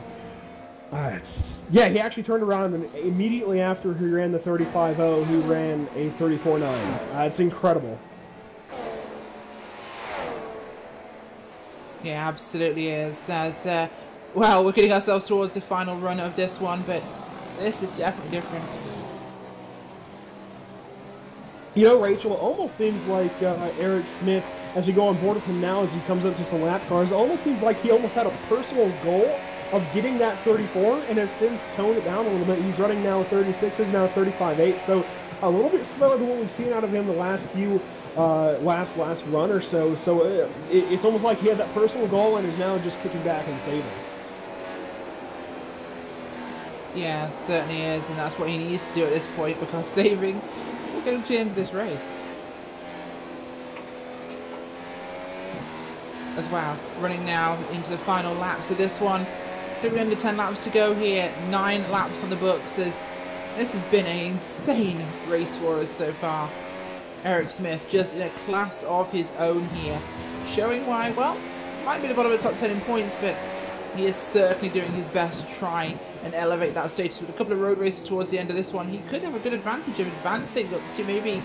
Yeah, he actually turned around, and immediately after he ran the 35.0, he ran a 34.9. It's incredible. Yeah, absolutely is. As well, we're getting ourselves towards the final run of this one, but this is definitely different. You know, Rachel, it almost seems like Eric Smith, as we go on board with him now, as he comes up to some lap cars, it almost seems like he almost had a personal goal of getting that 34 and has since toned it down a little bit. He's running now 36s, now 35.8, so a little bit slower than what we've seen out of him the last few laps, last run or so. So it's almost like he had that personal goal and is now just kicking back and saving. Yeah, certainly is, and that's what he needs to do at this point, because saving will get him to the end of this race. As well, running now into the final laps of this one. 3 under 10 laps to go here, 9 laps on the books, as this has been an insane race for us so far. Eric Smith just in a class of his own here, showing why, well, might be the bottom of the top 10 in points, but he is certainly doing his best to try and elevate that status. With a couple of road races towards the end of this one, he could have a good advantage of advancing up to maybe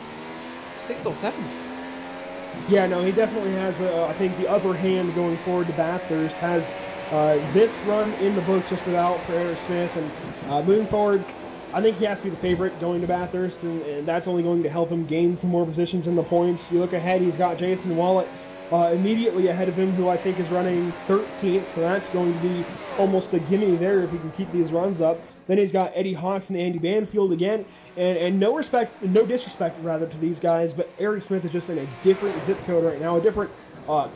6th or 7th. Yeah, no, he definitely has, I think, the upper hand going forward to Bathurst. Has this run in the books just about for Eric Smith, and moving forward, I think he has to be the favorite going to Bathurst, and that's only going to help him gain some more positions in the points. If you look ahead, he's got Jason Wallet immediately ahead of him, who I think is running 13th, so that's going to be almost a gimme there if he can keep these runs up. Then he's got Eddie Hawks and Andy Banfield again, and no disrespect rather to these guys, but Eric Smith is just in a different zip code right now, a different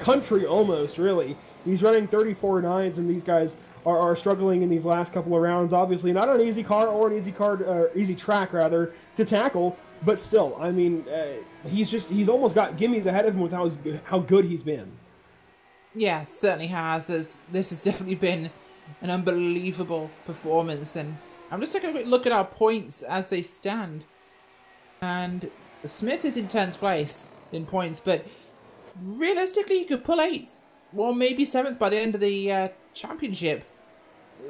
country almost, really. He's running 34.9s, and these guys are struggling in these last couple of rounds. Obviously, not an easy car or an easy track rather to tackle, but still, I mean, he's almost got gimmies ahead of him with how good he's been. Yeah, certainly has. As this has definitely been an unbelievable performance, and I'm just taking a quick look at our points as they stand. And Smith is in 10th place in points, but realistically, he could pull 8th, or maybe 7th by the end of the championship,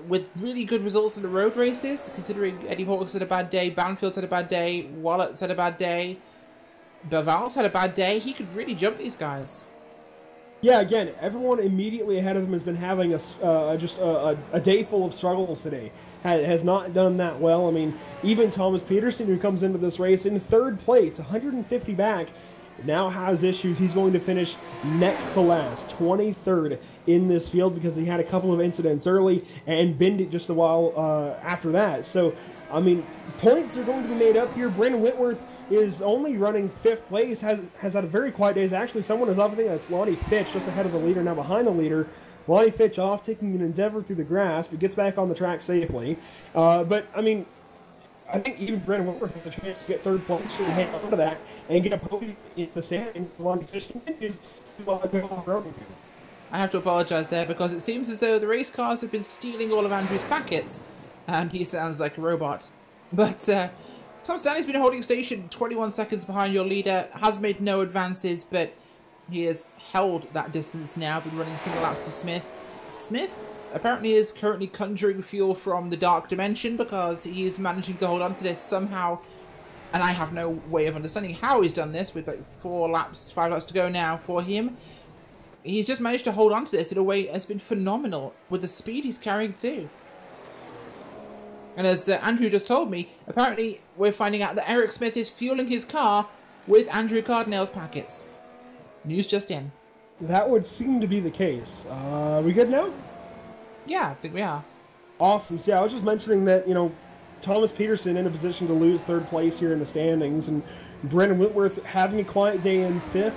with really good results in the road races, considering Eddie Hawks had a bad day, Banfield's had a bad day, Wallet's had a bad day, Baval's had a bad day. He could really jump these guys. Yeah, again, everyone immediately ahead of him has been having a day full of struggles today. Has not done that well. I mean, even Thomas Peterson, who comes into this race in 3rd place, 150 back, now has issues. He's going to finish next to last, 23rd in this field, because he had a couple of incidents early and binned it just a while after that. So, I mean, points are going to be made up here. Brandon Whitworth is only running 5th place, has had a very quiet day. Actually, someone is up, I think that's Lonnie Fitch, just ahead of the leader, now behind the leader. Lonnie Fitch off, taking an endeavor through the grass, but gets back on the track safely. But, I mean, I think even Brandon Whitworth has a chance to get 3rd place and hang on to that and get a podium in the standings. Lonnie Fitch continues to go on the road. I have to apologise there, because it seems as though the race cars have been stealing all of Andrew's packets, and he sounds like a robot. But Tom Stanley's been holding station 21 seconds behind your leader, has made no advances, but he has held that distance now, been running single lap to Smith. Smith apparently is currently conjuring fuel from the dark dimension, because he is managing to hold on to this somehow, and I have no way of understanding how he's done this with like 5 laps to go now for him. He's just managed to hold on to this in a way that's been phenomenal with the speed he's carrying too. And as Andrew just told me, apparently we're finding out that Eric Smith is fueling his car with Andrew Cardinale's packets. News just in. That would seem to be the case. We good now? Yeah, I think we are. Awesome. So yeah, I was just mentioning that, you know, Thomas Peterson in a position to lose 3rd place here in the standings, and Brandon Whitworth having a quiet day in 5th.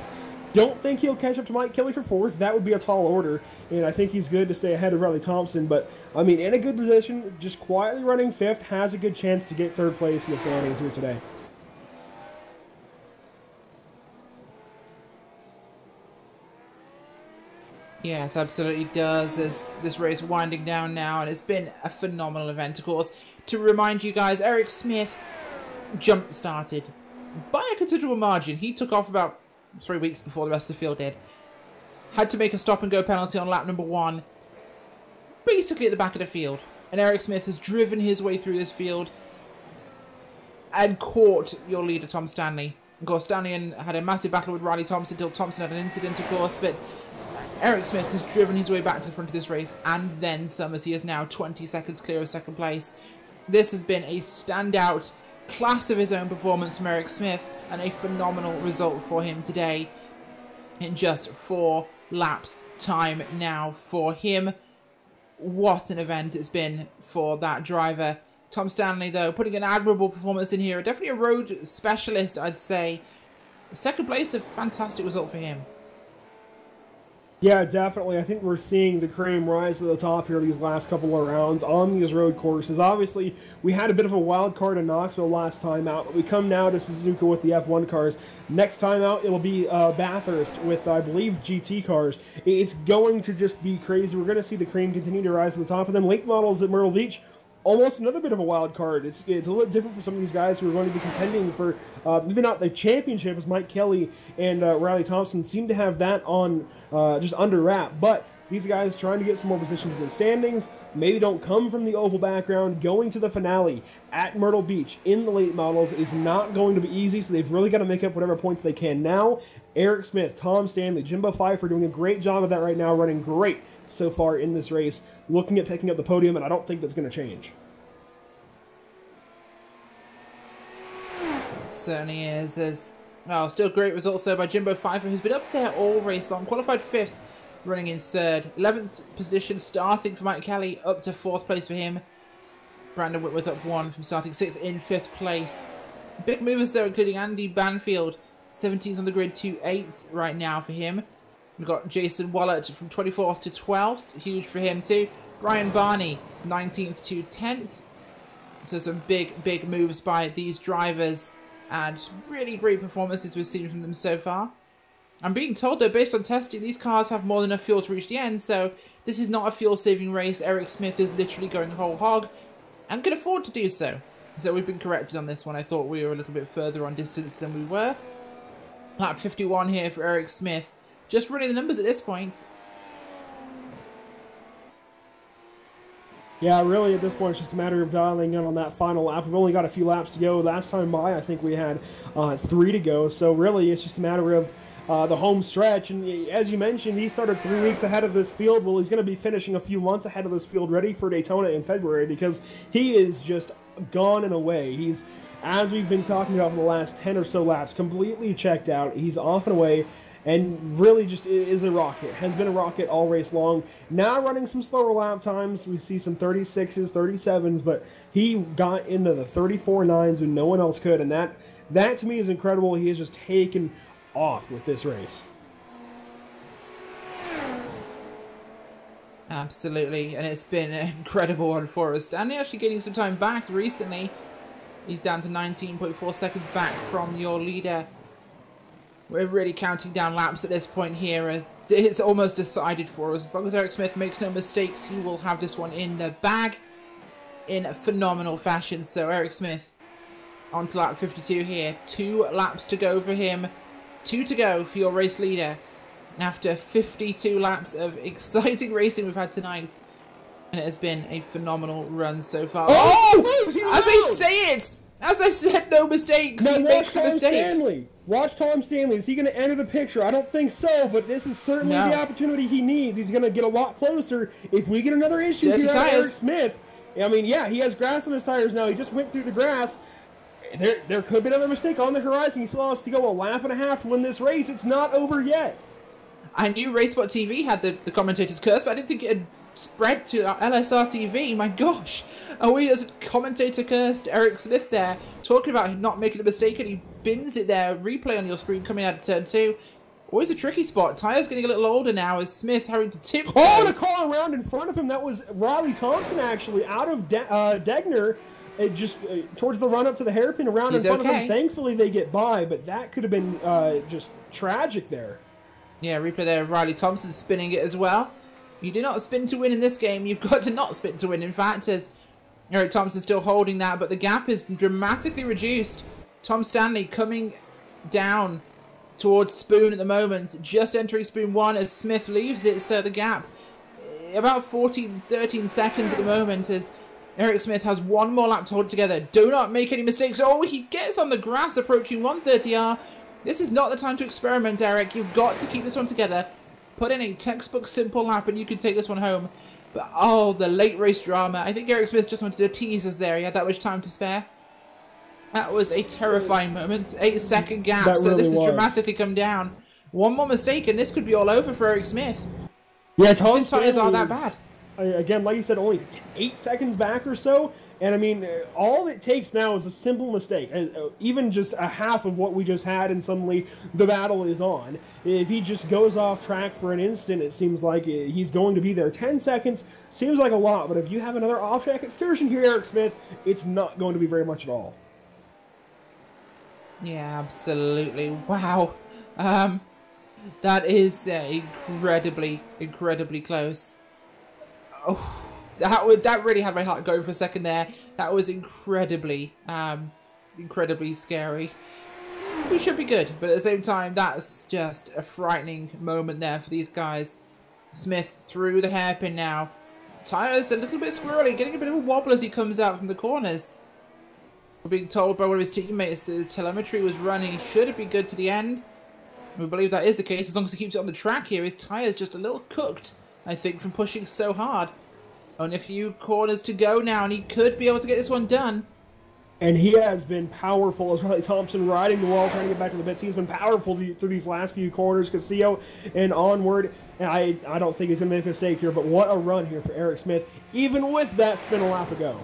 Don't think he'll catch up to Mike Kelly for 4th. That would be a tall order, and I think he's good to stay ahead of Riley Thompson. But, I mean, in a good position, just quietly running 5th, has a good chance to get 3rd place in the standings here today. Yes, absolutely does. There's this race winding down now, and it's been a phenomenal event, of course. To remind you guys, Eric Smith jump-started by a considerable margin. He took off about 3 weeks before the rest of the field did. Had to make a stop-and-go penalty on lap number 1, basically at the back of the field. And Eric Smith has driven his way through this field and caught your leader, Tom Stanley. Of course, Stanley had a massive battle with Riley Thompson until Thompson had an incident, of course, but Eric Smith has driven his way back to the front of this race and then some, as he is now 20 seconds clear of second place. This has been a standout class of his own performance from Eric Smith and a phenomenal result for him today in just 4 laps time now for him. What an event it's been for that driver. Tom Stanley, though, putting an admirable performance in here. Definitely a road specialist, I'd say. Second place, a fantastic result for him. Yeah, definitely. I think we're seeing the cream rise to the top here these last couple of rounds on these road courses. Obviously, we had a bit of a wild card in Knoxville last time out, but we come now to Suzuka with the F1 cars. Next time out, it will be Bathurst with, I believe, GT cars. It's going to just be crazy. We're going to see the cream continue to rise to the top. And then late models at Myrtle Beach, almost another bit of a wild card. It's a little different for some of these guys who are going to be contending for maybe not the championship, as Mike Kelly and Riley Thompson seem to have that on just under wrap. But these guys trying to get some more positions in the standings, maybe don't come from the oval background. Going to the finale at Myrtle Beach in the late models is not going to be easy, so they've really got to make up whatever points they can now. Eric Smith, Tom Stanley, Jimbo Pfeiffer doing a great job of that right now, running great so far in this race, looking at picking up the podium, and I don't think that's going to change. Certainly is. Still great results there by Jimbo Pfeiffer, who's been up there all race long. Qualified 5th, running in 3rd. 11th position starting for Mike Kelly, up to 4th place for him. Brandon Whitworth up 1 from starting 6th in 5th place. Big movers there, including Andy Banfield, 17th on the grid to 8th right now for him. We've got Jason Wallett from 24th to 12th, huge for him too. Brian Barney, 19th to 10th. So some big moves by these drivers and really great performances we've seen from them so far. I'm being told, though, based on testing, these cars have more than enough fuel to reach the end, so this is not a fuel-saving race. Eric Smith is literally going whole hog and can afford to do so. So we've been corrected on this one. I thought we were a little bit further on distance than we were. Lap 51 here for Eric Smith. Just running the numbers at this point. Yeah, really, at this point, it's just a matter of dialing in on that final lap. We've only got a few laps to go. Last time by, I think we had 3 to go. So really, it's just a matter of the home stretch. And as you mentioned, he started 3 weeks ahead of this field. Well, he's going to be finishing a few months ahead of this field, ready for Daytona in February, because he is just gone and away. He's, as we've been talking about for the last 10 or so laps, completely checked out. He's off and away. And really just is a rocket. Has been a rocket all race long. Now running some slower lap times. We see some 36s, 37s, but he got into the 34.9s when no one else could. And that to me is incredible. He has just taken off with this race. Absolutely. And it's been an incredible one for us. Stanley actually getting some time back recently. He's down to 19.4 seconds back from your leader. We're really counting down laps at this point here. It's almost decided for us. As long as Eric Smith makes no mistakes, he will have this one in the bag in phenomenal fashion. So Eric Smith on to lap 52 here. 2 laps to go for him. 2 to go for your race leader. After 52 laps of exciting racing we've had tonight. And it has been a phenomenal run so far. Oh! As I say it! As I said, no mistakes. Now he makes a mistake. Watch Tom Stanley. Is he going to enter the picture? I don't think so, but this is certainly the opportunity he needs. He's going to get a lot closer. If we get another issue here on Eric Smith, I mean, yeah, he has grass on his tires now. He just went through the grass. There could be another mistake on the horizon. He still has to go a lap and a half to win this race. It's not over yet. I knew RaceSpot TV had the commentator's curse, but I didn't think it had spread to LSR TV. My gosh. Are we as commentator cursed Eric Smith there, talking about him not making a mistake, and he bins it there. Replay on your screen coming out of turn 2. Always a tricky spot. Tyre's getting a little older now as Smith having to tip. Oh, and a car around in front of him. That was Riley Thompson, actually, out of Degner. It just towards the run up to the hairpin around in front of him. Thankfully, they get by, but that could have been just tragic there. Yeah, replay there of Riley Thompson spinning it as well. You do not spin to win in this game. You've got to not spin to win, in fact, as Eric Thompson still holding that, but the gap is dramatically reduced. Tom Stanley coming down towards Spoon at the moment, just entering Spoon 1 as Smith leaves it, so the gap about 13 seconds at the moment as Eric Smith has one more lap to hold together. Do not make any mistakes. Oh, he gets on the grass approaching 130R. This is not the time to experiment, Eric. You've got to keep this one together. Put in a textbook simple lap and you can take this one home. But, oh, the late race drama. I think Eric Smith just wanted to tease us there. He had that much time to spare. That was a terrifying moment. 8-second gap, That so really this has was. dramatically come down. One more mistake and this could be all over for Eric Smith. Yeah, Tom His tires Stanley aren't that bad. Again, like you said, only 8 seconds back or so. And I mean, all it takes now is a simple mistake. Even just a half of what we just had, and suddenly the battle is on. If he just goes off track for an instant, it seems like he's going to be there. 10 seconds seems like a lot, but if you have another off-track excursion here, Eric Smith, it's not going to be very much at all. Yeah, absolutely. Wow. That is incredibly close. Oh, that really had my heart going for a second there. That was incredibly scary. We should be good, but at the same time, that's just a frightening moment there for these guys. Smith through the hairpin now. Tyres a little bit squirrely, getting a bit of a wobble as he comes out from the corners. We're being told by one of his teammates that the telemetry was running. Should it be good to the end? We believe that is the case as long as he keeps it on the track here. His tyre's just a little cooked, I think, from pushing so hard. Only a few corners to go now, and he could be able to get this one done. And he has been powerful as Riley Thompson riding the wall, trying to get back to the pits. He's been powerful through these last few corners, Castillo and onward. And I don't think he's going to make a mistake here, but what a run here for Eric Smith, even with that spin a lap ago.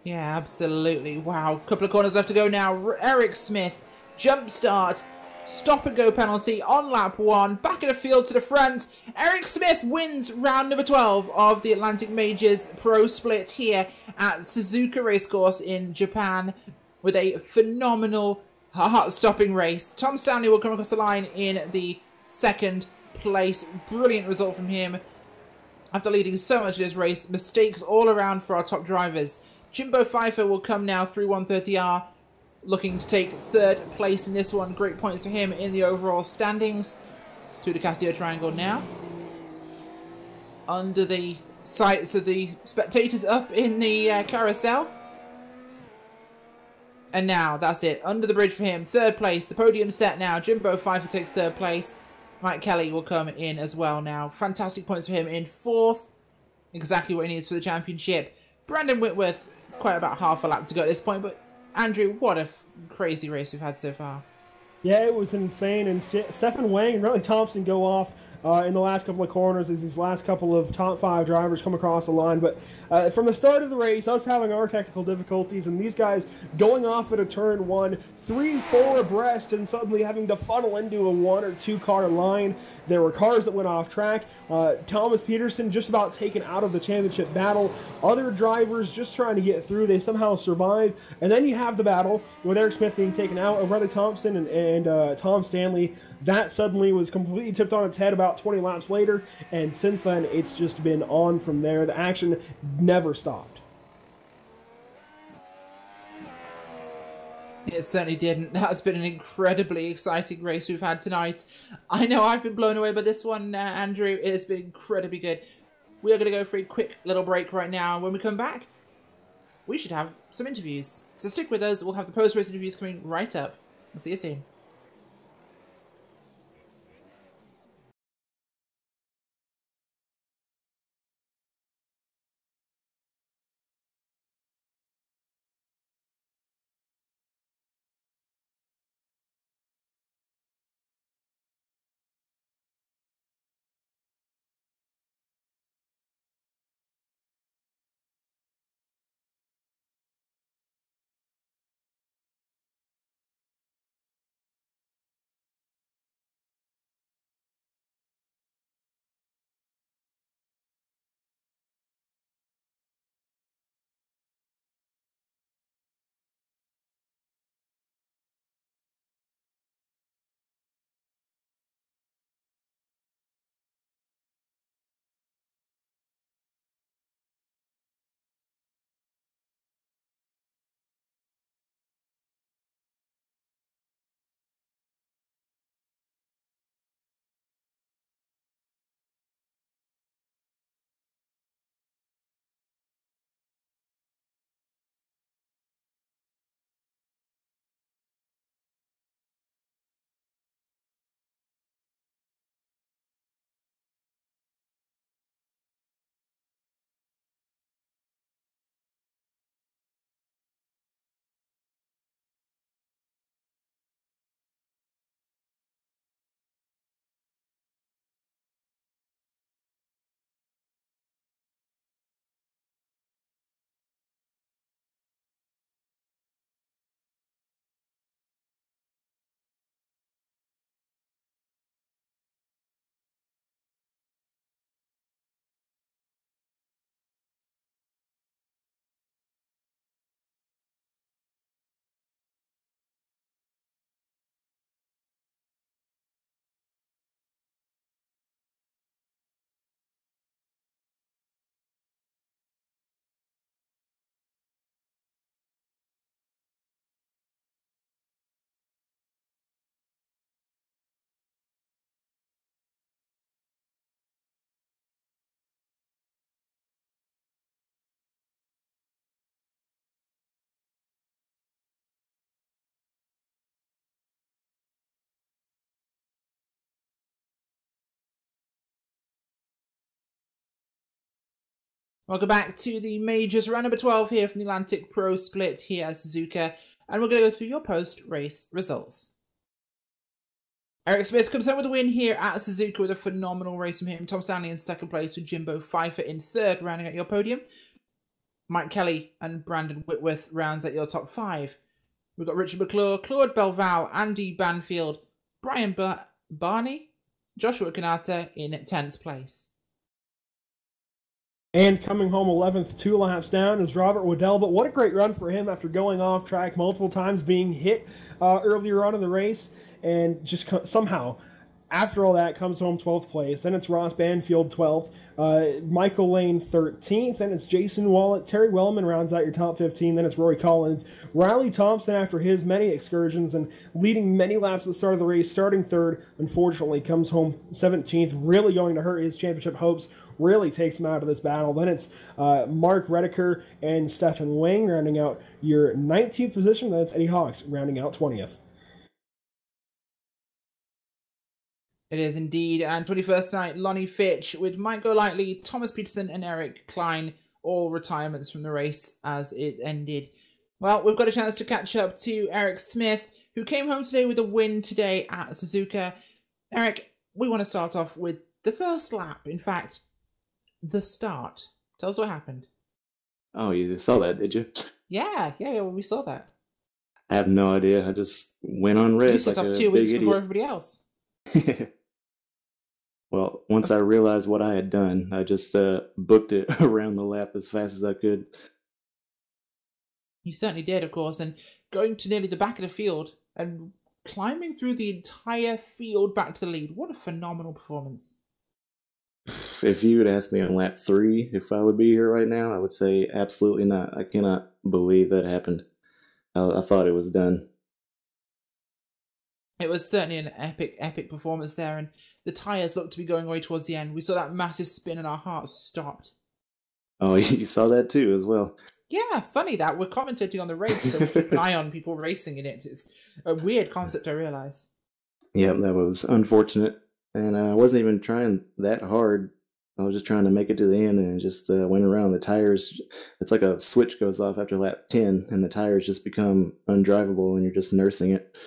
Yeah, absolutely. Wow. Couple of corners left to go now. Eric Smith, jump start, stop and go penalty on lap 1. Back in the field to the front. Eric Smith wins round number 12 of the Atlantic Majors Pro Split here at Suzuka Racecourse in Japan with a phenomenal heart-stopping race. Tom Stanley will come across the line in the second place. Brilliant result from him after leading so much of this race. Mistakes all around for our top drivers. Jimbo Pfeiffer will come now through 130R, looking to take third place in this one. Great points for him in the overall standings. Through the Casio Triangle now. Under the sights of the spectators up in the carousel. And now, that's it. Under the bridge for him. Third place. The podium set now. Jimbo Pfeiffer takes third place. Mike Kelly will come in as well now. Fantastic points for him in fourth. Exactly what he needs for the championship. Brandon Whitworth, quite about half a lap to go at this point, but Andrew, what a crazy race we've had so far. Yeah, it was insane, and Stefan Wang and Riley Thompson go off in the last couple of corners as these last couple of top 5 drivers come across the line. But from the start of the race, us having our technical difficulties and these guys going off at a turn 1, 3-4 abreast, and suddenly having to funnel into a 1 or 2 car line. There were cars that went off track. Thomas Peterson just about taken out of the championship battle. Other drivers just trying to get through. They somehow survive. And then you have the battle with Eric Smith being taken out of Riley Thompson and Tom Stanley. That suddenly was completely tipped on its head about 20 laps later. And since then, it's just been on from there. The action never stopped. It certainly didn't. That's been an incredibly exciting race we've had tonight. I know I've been blown away by this one, Andrew. It has been incredibly good. We are going to go for a quick little break right now. When we come back, we should have some interviews. So stick with us. We'll have the post-race interviews coming right up. I'll see you soon. Welcome back to the Majors, round number 12 here from the Atlantic Pro Split here at Suzuka, and we're going to go through your post-race results. Eric Smith comes home with a win here at Suzuka with a phenomenal race from him. Tom Stanley in second place with Jimbo Pfeiffer in third, rounding out your podium. Mike Kelly and Brandon Whitworth rounds at your top 5. We've got Richard McClure, Claude Belval, Andy Banfield, Brian Barney, Joshua Kanata in 10th place. And coming home 11th, 2 laps down, is Robert Waddell. But what a great run for him after going off track multiple times, being hit earlier on in the race, and just somehow, after all that, comes home 12th place. Then it's Ross Banfield 12th, Michael Lane 13th, then it's Jason Wallet. Terry Wellman rounds out your top 15, then it's Rory Collins. Riley Thompson, after his many excursions and leading many laps at the start of the race, starting third, unfortunately comes home 17th, really going to hurt his championship hopes, really takes him out of this battle. Then it's Mark Redeker and Stefan Wang rounding out your 19th position, then it's Eddie Hawks rounding out 20th. It is indeed, and 21st night, Lonnie Fitch with Mike Golightly, Thomas Peterson and Eric Klein, all retirements from the race as it ended. Well, we've got a chance to catch up to Eric Smith, who came home today with a win today at Suzuka. Eric, we want to start off with the first lap, in fact, the start. Tell us what happened. Oh, you saw that, did you? Yeah, well, we saw that. I have no idea. I just went on red. You set like up a 2 weeks big before idiot. everybody else. Well, once I realized what I had done, I just booked it around the lap as fast as I could. You certainly did, of course, and going to nearly the back of the field and climbing through the entire field back to the lead. What a phenomenal performance. If you had asked me on lap 3 if I would be here right now, I would say absolutely not. I cannot believe that happened. I thought it was done. It was certainly an epic performance there, and the tyres looked to be going away towards the end. We saw that massive spin and our hearts stopped. Oh, you saw that too as well. Yeah, funny that. We're commentating on the race, so we keep an eye on people racing in it. It's a weird concept, I realise. Yeah, that was unfortunate. And I wasn't even trying that hard. I was just trying to make it to the end, and it just went around. The tires, it's like a switch goes off after lap 10, and the tires just become undrivable, and you're just nursing it.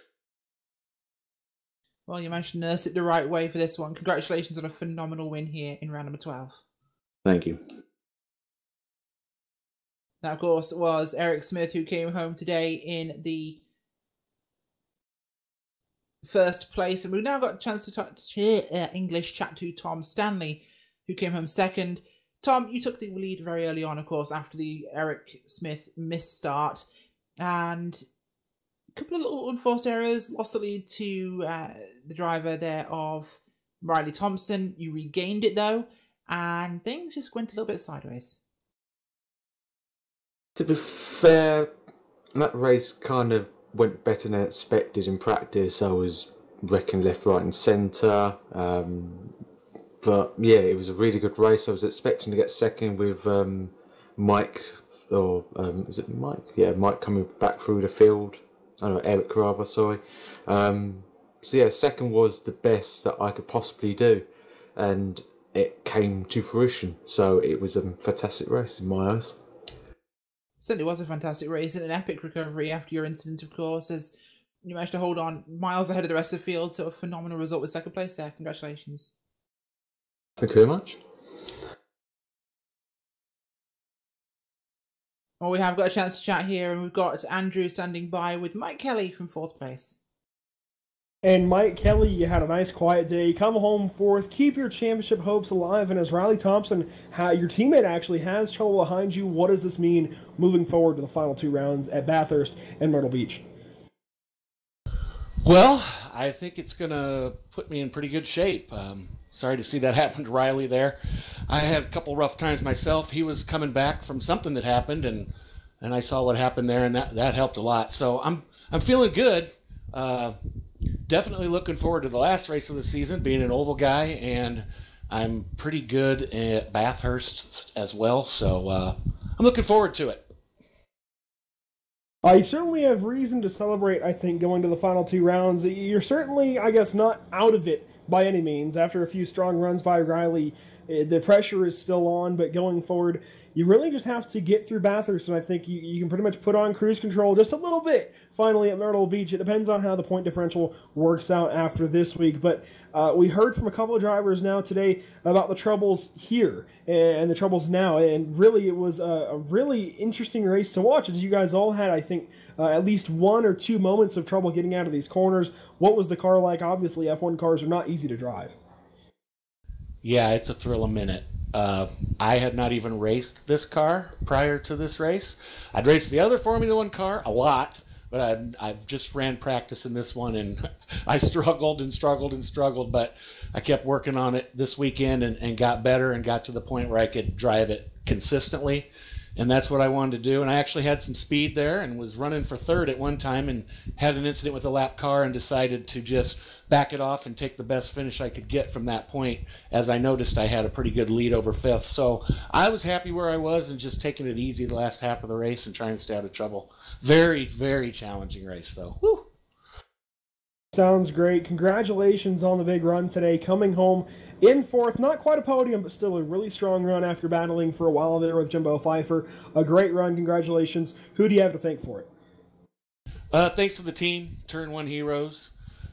Well, you managed to nurse it the right way for this one. Congratulations on a phenomenal win here in round number 12. Thank you. That, of course, was Eric Smith, who came home today in the first place. And we've now got a chance to talk English chat to Tom Stanley, who came home second. Tom, you took the lead very early on, of course, after the Eric Smith misstart. And a couple of little unforced errors, lost the lead to the driver there of Riley Thompson. You regained it, though, and things just went a little bit sideways. To be fair, that race kind of went better than expected in practice. I was wrecking left, right and centre. But yeah, it was a really good race. I was expecting to get second with Mike, or is it Mike? Yeah, Mike coming back through the field. I don't know, Eric rather, sorry. So yeah, second was the best that I could possibly do. And it came to fruition. So it was a fantastic race in my eyes. Certainly was a fantastic race and an epic recovery after your incident, of course, as you managed to hold on miles ahead of the rest of the field. So a phenomenal result with second place there. Congratulations. Thank you very much. Well, we have got a chance to chat here, and we've got Andrew standing by with Mike Kelly from 4th place. And Mike Kelly, you had a nice quiet day. Come home 4th. Keep your championship hopes alive. And as Riley Thompson, your teammate actually has trouble behind you, what does this mean moving forward to the final 2 rounds at Bathurst and Myrtle Beach? Well, I think it's going to put me in pretty good shape. Sorry to see that happen to Riley there. I had a couple rough times myself. He was coming back from something that happened, and I saw what happened there, and that helped a lot. So I'm feeling good. Definitely looking forward to the last race of the season, being an oval guy, and I'm pretty good at Bathurst as well. So I'm looking forward to it. You certainly have reason to celebrate, I think, going to the final 2 rounds. You're certainly, I guess, not out of it by any means. After a few strong runs by Riley, The pressure is still on, but going forward, you really just have to get through Bathurst, and I think you can pretty much put on cruise control just a little bit finally at Myrtle Beach. It depends on how the point differential works out after this week, but we heard from a couple of drivers now today about the troubles here and the troubles now, and really it was a really interesting race to watch, as you guys all had, I think, at least 1 or 2 moments of trouble getting out of these corners. What was the car like? Obviously, F1 cars are not easy to drive. Yeah, it's a thrill a minute. I had not even raced this car prior to this race. I'd raced the other Formula One car a lot, but I've just ran practice in this one, and I struggled and struggled and struggled, but I kept working on it this weekend and got better and got to the point where I could drive it consistently. And that's what I wanted to do. And I actually had some speed there and was running for third at one time and had an incident with a lap car and decided to just back it off and take the best finish I could get from that point, as I noticed I had a pretty good lead over fifth. So I was happy where I was and just taking it easy the last half of the race and trying to stay out of trouble. Very, very challenging race, though. Woo! Sounds great. Congratulations on the big run today, coming home in fourth. Not quite a podium, but still a really strong run after battling for a while there with Jimbo Pfeiffer. A great run. Congratulations. Who do you have to thank for it? Thanks to the team, Turn 1 Heroes.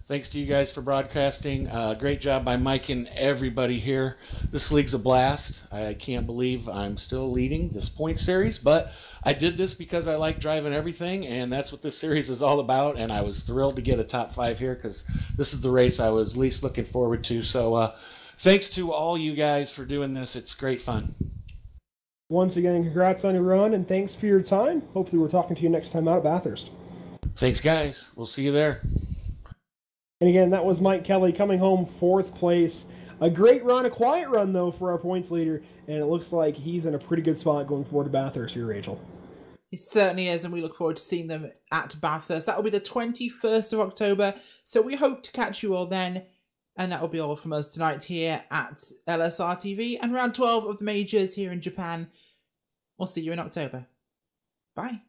Thanks to you guys for broadcasting. Great job by Mike and everybody here. This league's a blast. I can't believe I'm still leading this point series, but I did this because I like driving everything, and that's what this series is all about, and I was thrilled to get a top 5 here because this is the race I was least looking forward to. So thanks to all you guys for doing this. It's great fun. Once again, congrats on your run, and thanks for your time. Hopefully we're talking to you next time out at Bathurst. Thanks, guys. We'll see you there. And again, that was Mike Kelly coming home fourth place. A great run, a quiet run, though, for our points leader, and it looks like he's in a pretty good spot going forward to Bathurst here, Rachel. He certainly is, and we look forward to seeing them at Bathurst. That will be the 21st of October, so we hope to catch you all then. And that will be all from us tonight here at LSR TV and round 12 of the majors here in Japan. We'll see you in October. Bye.